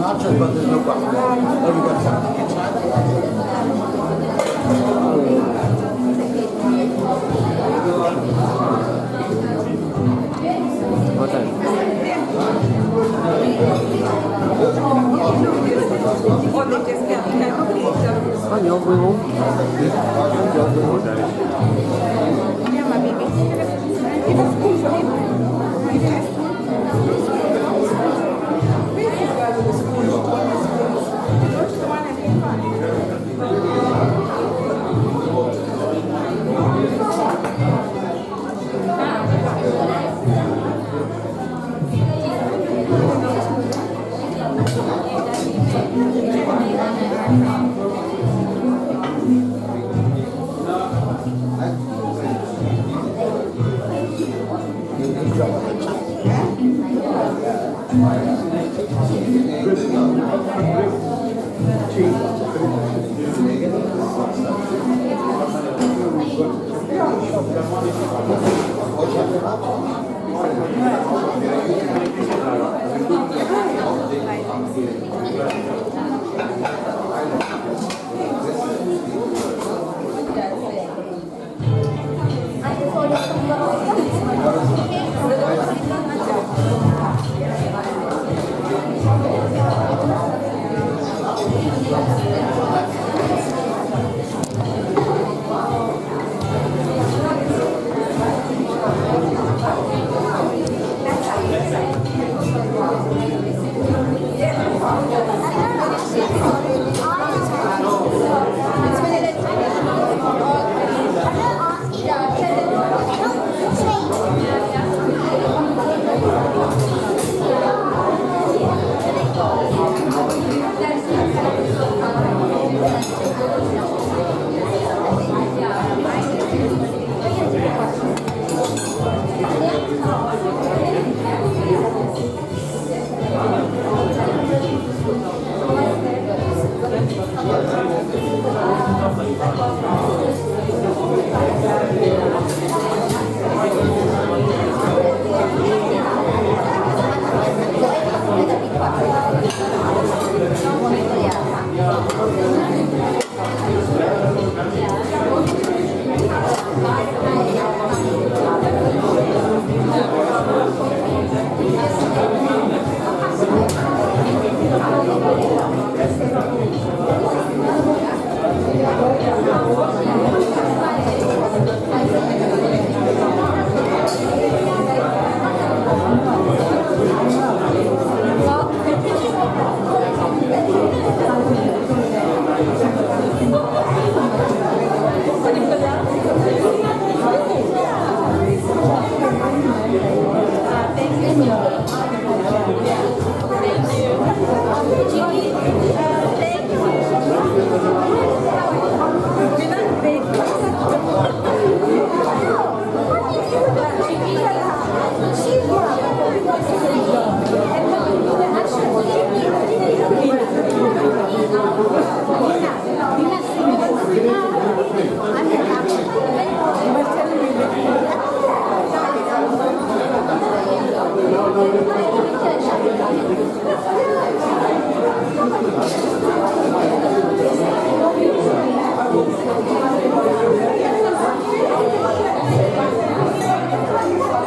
nachos, but there's no guacamole. Oh, you got some. You can try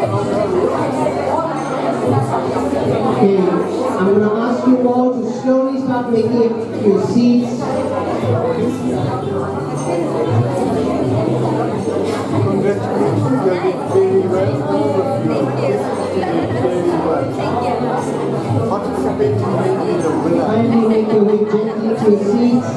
Okay, I'm going to ask you all to slowly start making your seats. Kindly make your way gently to your seats.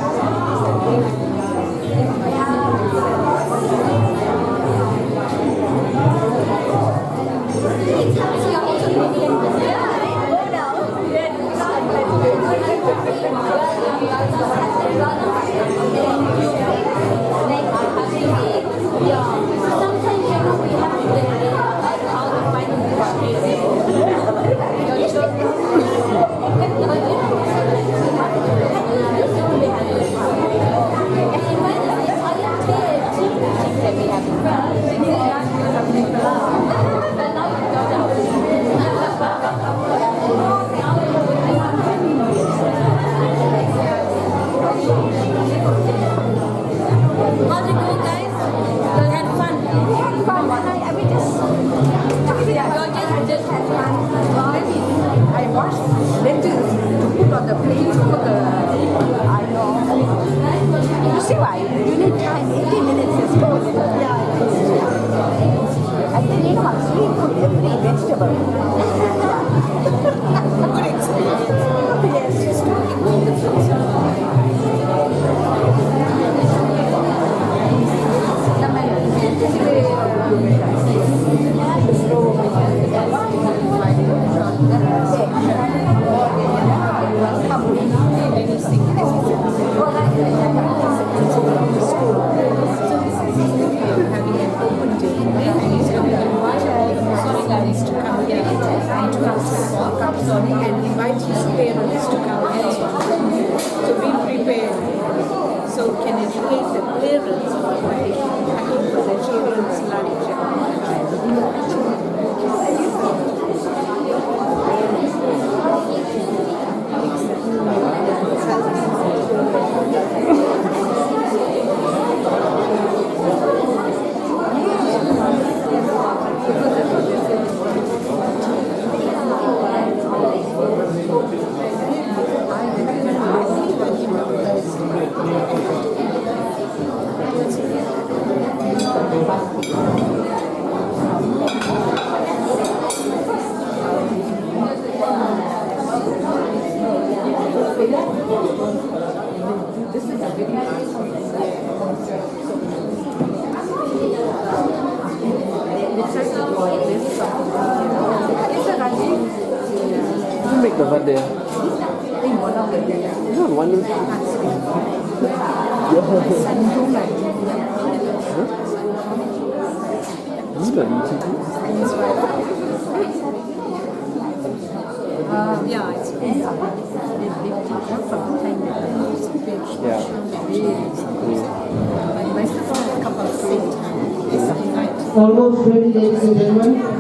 Almost ready, ladies and gentlemen.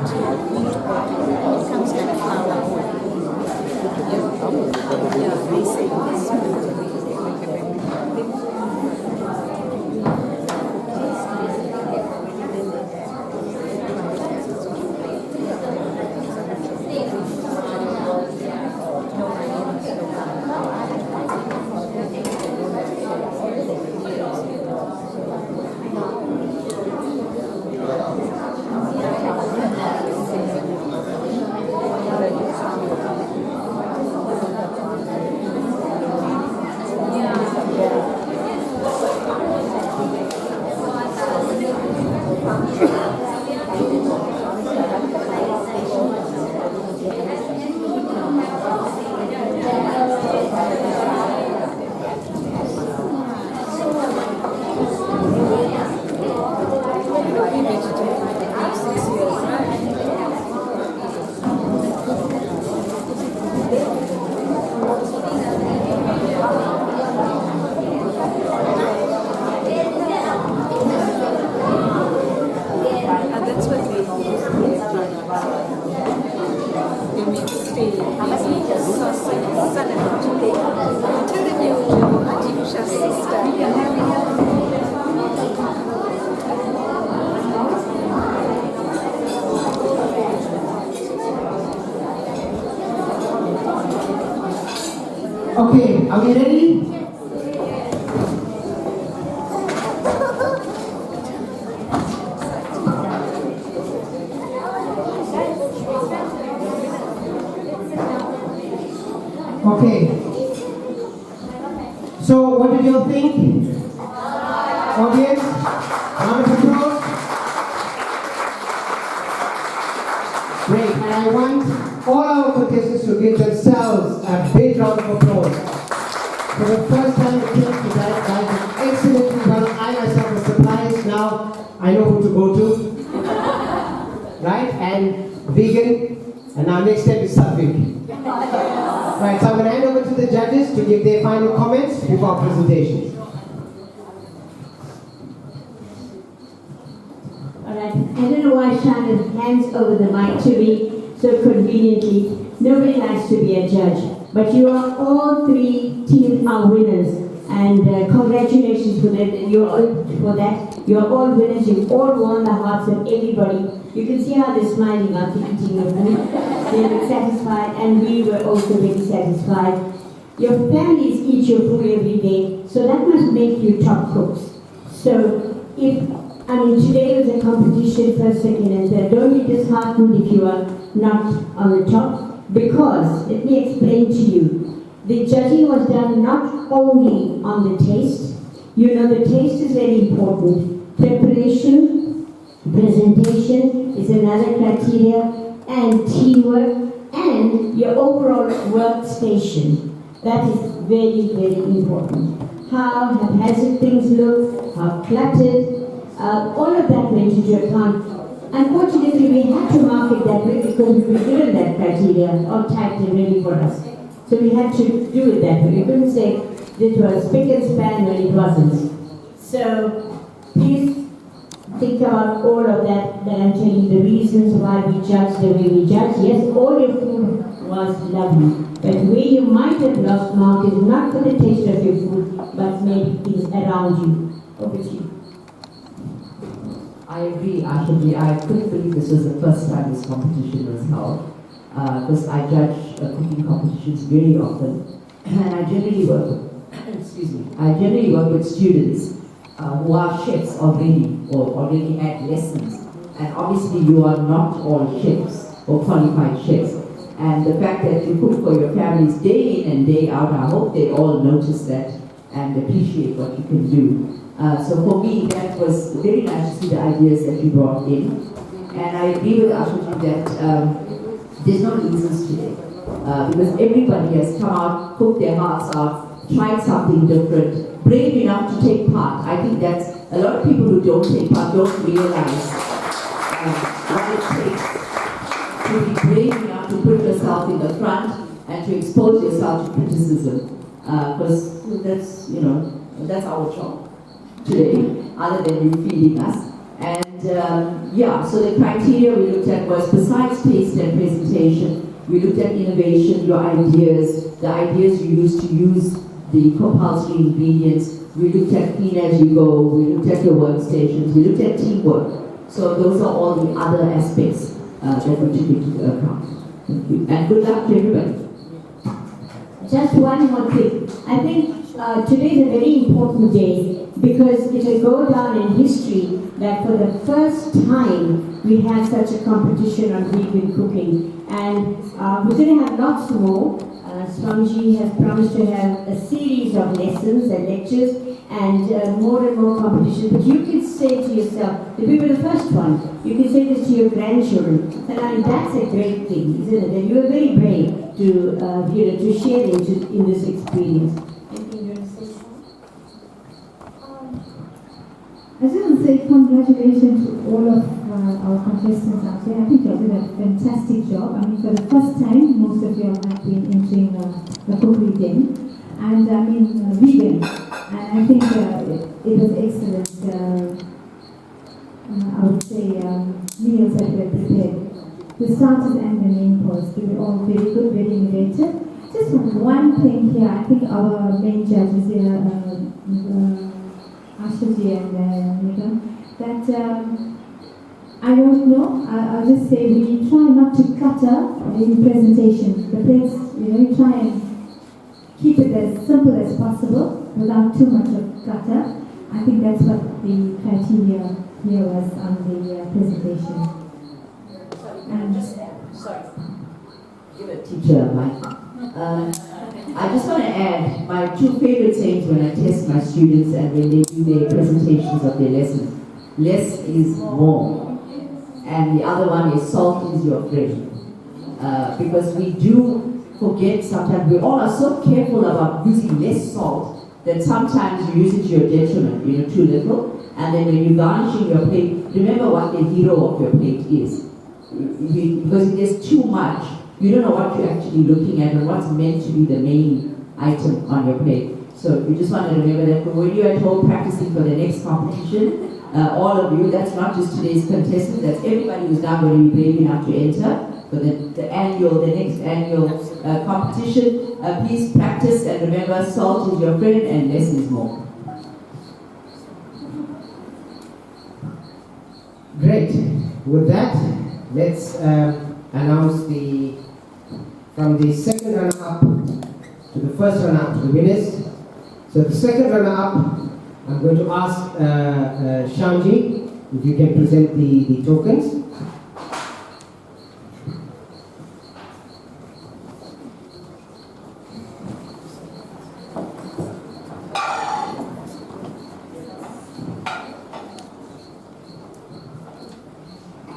Okay, are we ready? Okay. So, what did you think? Audience? Round of applause? Great, and I want all our contestants to give themselves a big round of applause. For the first time we came to that, guys, excellently well. I myself was surprised. Now I know who to go to. Right? And vegan. And now next step is Satvik. Right, so I'm going to hand over to the judges to give their final comments before our presentation. Alright, I don't know why Shannon hands over the mic to me so conveniently. Nobody likes to be a judge, but you are all three teams are winners, and congratulations for that. You're all winners. You've all won the hearts of everybody. You can see how they're smiling after eating your food. They were satisfied, and we were also very satisfied. Your families eat your food every day, so that must make you top cooks. So today was a competition, first, second, and third. Don't be disheartened if you are not on the top, because, let me explain to you, the judging was done not only on the taste. You know, the taste is very important. Preparation, presentation is another criteria, and teamwork, and your overall workstation. That is very, very important. How haphazard things look, how cluttered, all of that went into account. Unfortunately, we had to mark it that way because we were given that criteria, all typed and ready for us. So we had to do it that way. We couldn't say this was spick and span when it wasn't. So please think about all of that I'm telling you, the reasons why we judge the way we judge. Yes, all your food was lovely, but where you might have lost mark is not for the taste of your food, but maybe things around you. Over to you. I agree, Ashaji. I couldn't believe this was the first time this competition was held. Because I judge cooking competitions very often. And I generally work with students who are chefs already, or already had lessons. And obviously you are not all chefs or qualified chefs. And the fact that you cook for your families day in and day out, I hope they all notice that and appreciate what you can do. So for me, that was very nice to see the ideas that you brought in. And I agree with Ashaji that there's no losers today. Because everybody has come out, cooked their hearts out, tried something different, brave enough to take part. I think that's a lot of people who don't take part don't realize what it takes to be brave enough to put yourself in the front and to expose yourself to criticism. Because that's our job today, other than you feeding us. And so the criteria we looked at was, besides taste and presentation, we looked at innovation, your ideas, the ideas you used to use the compulsory ingredients. We looked at clean as you go, we looked at your workstations, we looked at teamwork. So those are all the other aspects that we took into account. Thank you. And good luck to everybody. Just one more thing. I think today is a very important day because it will go down in history that for the first time we had such a competition on vegan cooking. And we're going to have lots more. Swamiji has promised to have a series of lessons and lectures and more competitions. But you can say to yourself, that we were the first one. You can say this to your grandchildren. And I mean, that's a great thing, isn't it? And you were very brave to share in this experience. Anything you want to say? I just want to say congratulations to all of our contestants out there. I think you did a fantastic job. I mean, for the first time, most of you have been entering the cookery game. And I mean, vegan. And I think it was excellent, I would say, meals that were prepared. The starters and the main course, they were all very good, very innovative. Just one thing here, I think our main judges here, Ashaji and Nigam, that I don't know, I'll just say we try not to clutter in presentation. The plates, we try and keep it as simple as possible without too much of clutter. I think that's what the criteria here was on the presentation. Sorry. Give a teacher a mic. I just want to add my two favorite sayings when I test my students and when they do their presentations of their lessons. Less is more. And the other one is salt is your friend. Because we do forget sometimes, we all are so careful about using less salt that sometimes you use it to your detriment, too little. And then when you're garnishing your plate, remember what the hero of your plate is. Because if there's too much, you don't know what you're actually looking at and what's meant to be the main item on your plate. So you just want to remember that for when you're at home practicing for the next competition, all of you, that's not just today's contestants, that's everybody who's now going to be brave enough to enter for the next annual competition. Please practice and remember, salt is your friend and less is more. Great. With that, let's announce from the second runner-up to the first runner-up, the winners. So the second runner-up, I'm going to ask Shamji if you can present the tokens.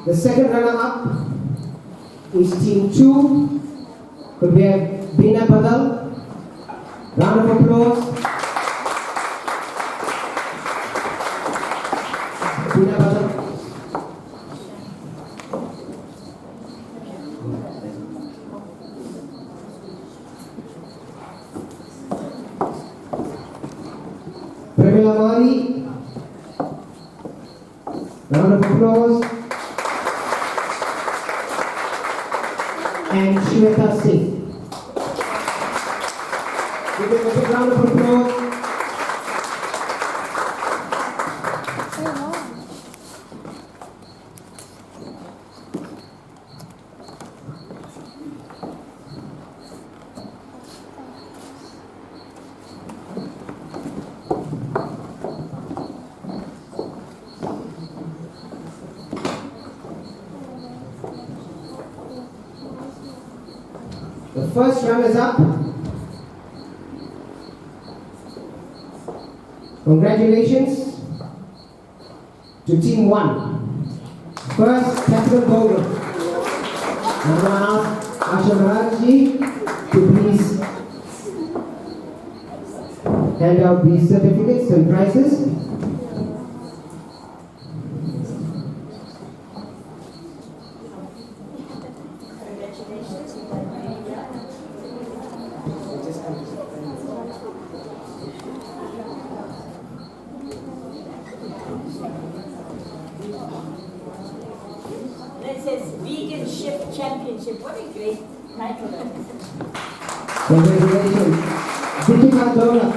The second runner-up is Team 2. Could we have Bina Badal? Round of applause. Bina Badal. Premila Mari. Round of applause. And Shweta Singh. Give them a big round of applause. The first runners up. Congratulations to Team 1. First, Capital Boulder. I'm going to ask Asha Maharajji to please hand out these certificates and prizes. It says Vegan Chef Championship. What a great title. Congratulations. Deepika Dola.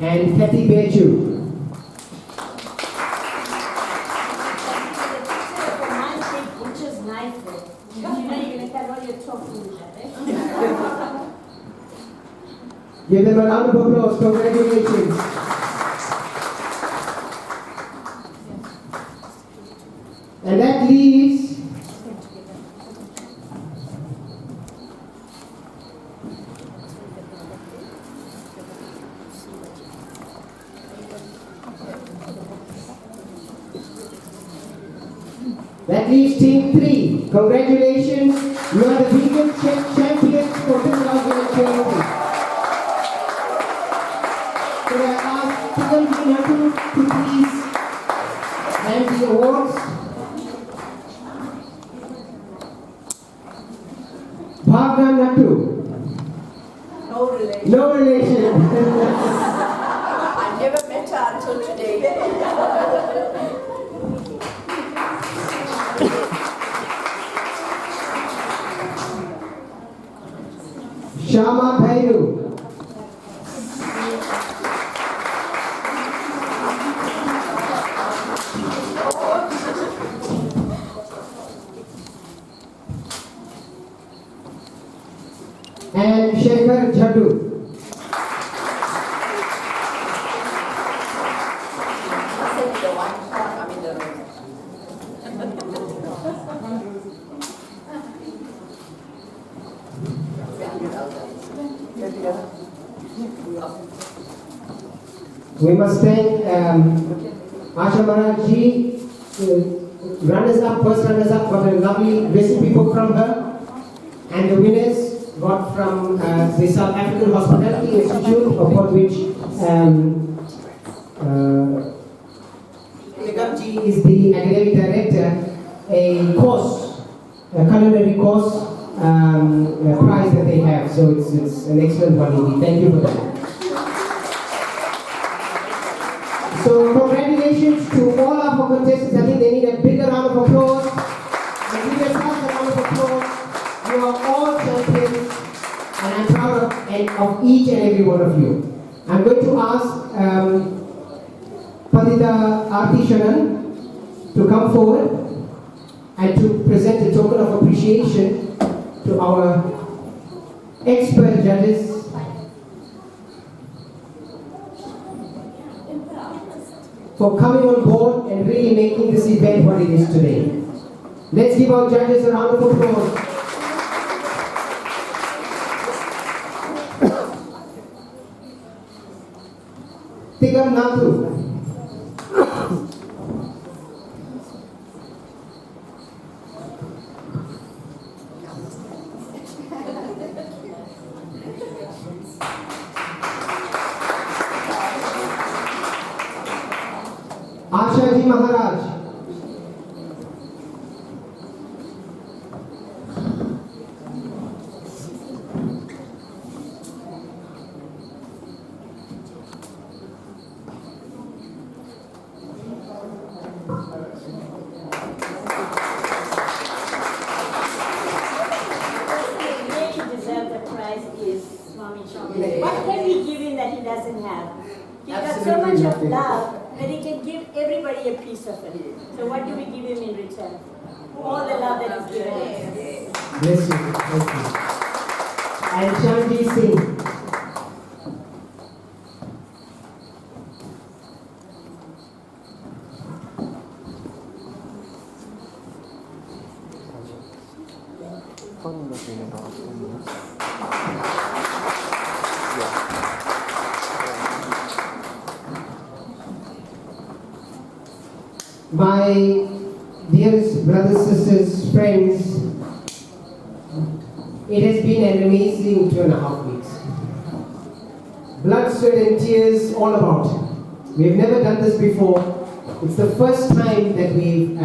And Kathy Beju. Give them a round of applause. Congratulations. And that leaves Team 3. Congratulations. You are the vegan champions for 2020. So I ask Tikam Natu to please hand the awards. Bhavna Natu. No relation. No relation. I never met her until today. Shama Bhairu. and Shekhar Jaddu. We must thank Asha Maharaj ji, runners-up, first runners-up, got a lovely recipe book from her, and the winners got from the South African Hospitality Institute, upon which Nigam ji is the academic director, a course, a culinary course prize that they have. So it's an excellent one indeed. Thank you for that. So congratulations to all our contestants. I think they need a bigger round of applause. And give yourselves a round of applause. You are all champions, and I'm proud of each and every one of you. I'm going to ask Pandita Aarti Sharan to come forward and to present a token of appreciation to our expert judges. For coming on board and really making this event what it is today. Let's give our judges a round of applause. Tigam Nathu. Asha Ji Maharaj. What can we give him that he doesn't have? He's got so much of love that he can give everybody a piece of it. So what do we give him in return? All the love that he's given us. Bless you. Thank you. And Shanti Singh. My dearest brothers, sisters, friends, it has been an amazing 2.5 weeks. Blood, sweat and tears all about. We've never done this before. It's the first time that we've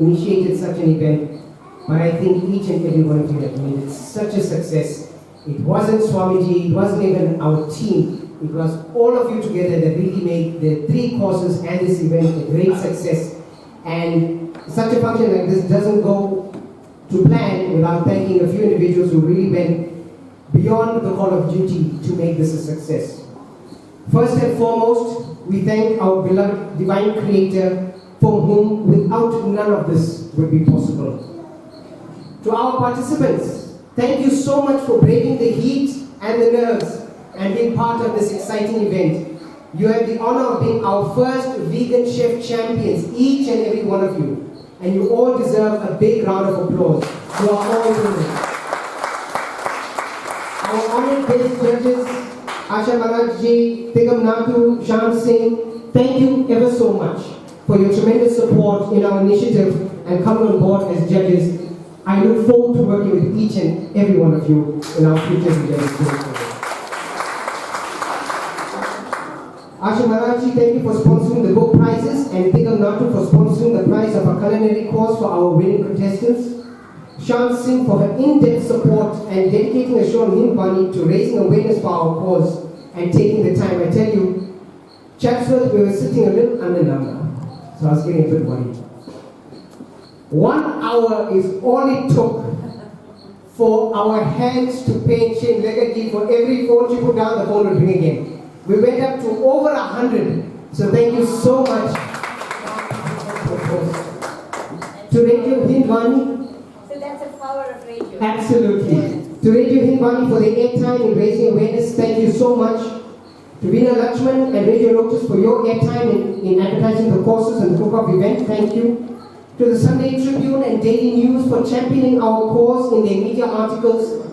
initiated such an event, but I think each and every one of you have made it such a success. It wasn't Swamiji, it wasn't even our team. It was all of you together that really made the 3 courses and this event a great success. And such a function like this doesn't go to plan without thanking a few individuals who really went beyond the call of duty to make this a success. First and foremost, we thank our beloved Divine Creator, for whom without none of this would be possible. To our participants, thank you so much for braving the heat and the nerves and being part of this exciting event. You have the honor of being our first vegan chef champions, each and every one of you. And you all deserve a big round of applause. You are all winners. Our honored guest judges, Asha Maharaj ji, Tigam Nathu, Shan Singh, thank you ever so much for your tremendous support in our initiative and coming on board as judges. I look forward to working with each and every one of you in our future endeavors. Asha Maharaj ji, thank you for sponsoring the book prizes, and Tigam Nathu for sponsoring the prize of a culinary course for our winning contestants. Shan Singh for her in-depth support and dedicating a show on Hindwani to raising awareness for our cause and taking the time. I tell you, Chatsworth, we were sitting a little under number, so I was getting a bit worried. 1 hour is all it took for our hands to paint Shane Legacy. For every phone she put down, the phone would ring again. We went up to over 100. So thank you so much. To Radio Hindwani. So that's the power of radio. Absolutely. To Radio Hindwani for their airtime in raising awareness, thank you so much. To Veena Lakshman and Radio Lotus for your airtime in advertising the courses and the cook-off event, thank you. To the Sunday Tribune and Daily News for championing our cause in their media articles.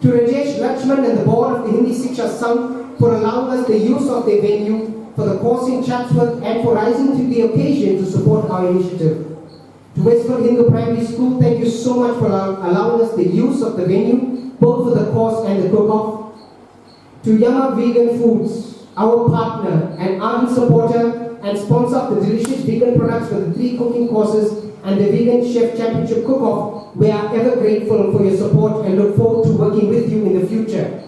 To Rajesh Lakshman and the board of the Hindi Siksha Sangh for allowing us the use of their venue for the course in Chatsworth and for rising to the occasion to support our initiative. To Westfield Hindu Primary School, thank you so much for allowing us the use of the venue, both for the course and the cook-off. To Yama Vegan Foods, our partner and ardent supporter and sponsor of the delicious vegan products for the 3 cooking courses and the Vegan Chef Championship Cook-Off, we are ever grateful for your support and look forward to working with you in the future.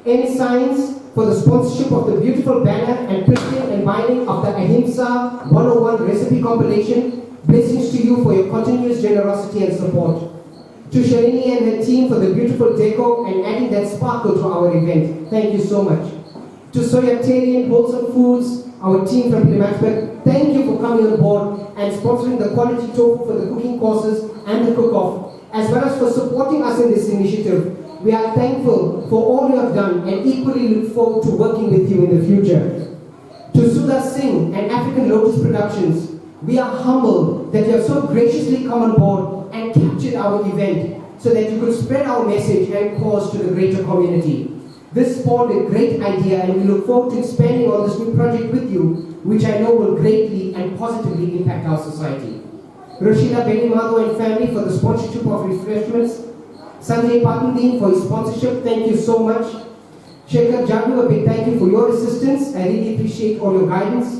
N Science for the sponsorship of the beautiful banner and printing and binding of the Ahimsa 101 recipe compilation. Blessings to you for your continuous generosity and support. To Shalini and her team for the beautiful deco and adding that sparkle to our event. Thank you so much. To Soyatarian Wholesome Foods, our team from Plimatsburg, thank you for coming on board and sponsoring the quality tofu for the cooking courses and the cook-off, as well as for supporting us in this initiative. We are thankful for all you have done and equally look forward to working with you in the future. To Sudha Singh and African Lotus Productions, we are humbled that you have so graciously come on board and captured our event so that you could spread our message and cause to the greater community. This spawned a great idea and we look forward to expanding on this new project with you, which I know will greatly and positively impact our society. Rashida Benimado and family for the sponsorship of refreshments. Sanjay Patandeen for his sponsorship, thank you so much. Shekhar Jadu, a big thank you for your assistance. I really appreciate all your guidance.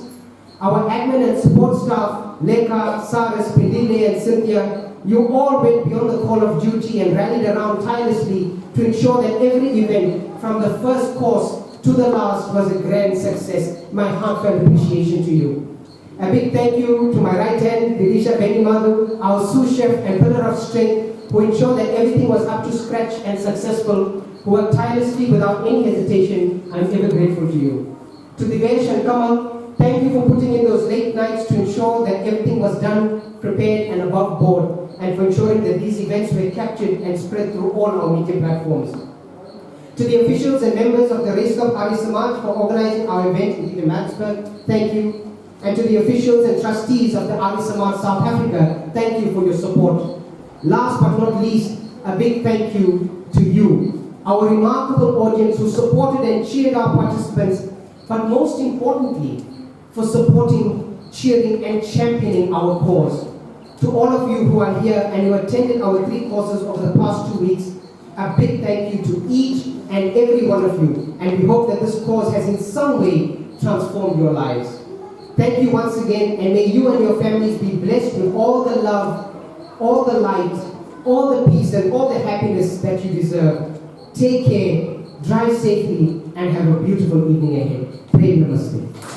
Our admin and support staff, Lekha, Saras, Pindile and Cynthia, you all went beyond the call of duty and rallied around tirelessly to ensure that every event, from the first course to the last, was a grand success. My heartfelt appreciation to you. A big thank you to my right hand, Vidisha Benimadu, our sous chef and pillar of strength, who ensured that everything was up to scratch and successful, who worked tirelessly without any hesitation. I'm ever grateful to you. To Divesh and Kamal, thank you for putting in those late nights to ensure that everything was done, prepared and above board, and for ensuring that these events were captured and spread through all our media platforms. To the officials and members of the Race Club Ari Samaj for organizing our event in Pietermaritzburg, thank you. And to the officials and trustees of the Ari Samaj South Africa, thank you for your support. Last but not least, a big thank you to you, our remarkable audience who supported and cheered our participants, but most importantly, for supporting, cheering and championing our cause. To all of you who are here and who attended our 3 courses over the past 2 weeks, a big thank you to each and every one of you, and we hope that this cause has in some way transformed your lives. Thank you once again, and may you and your families be blessed with all the love, all the light, all the peace and all the happiness that you deserve. Take care, drive safely and have a beautiful evening ahead. Pray Namaste.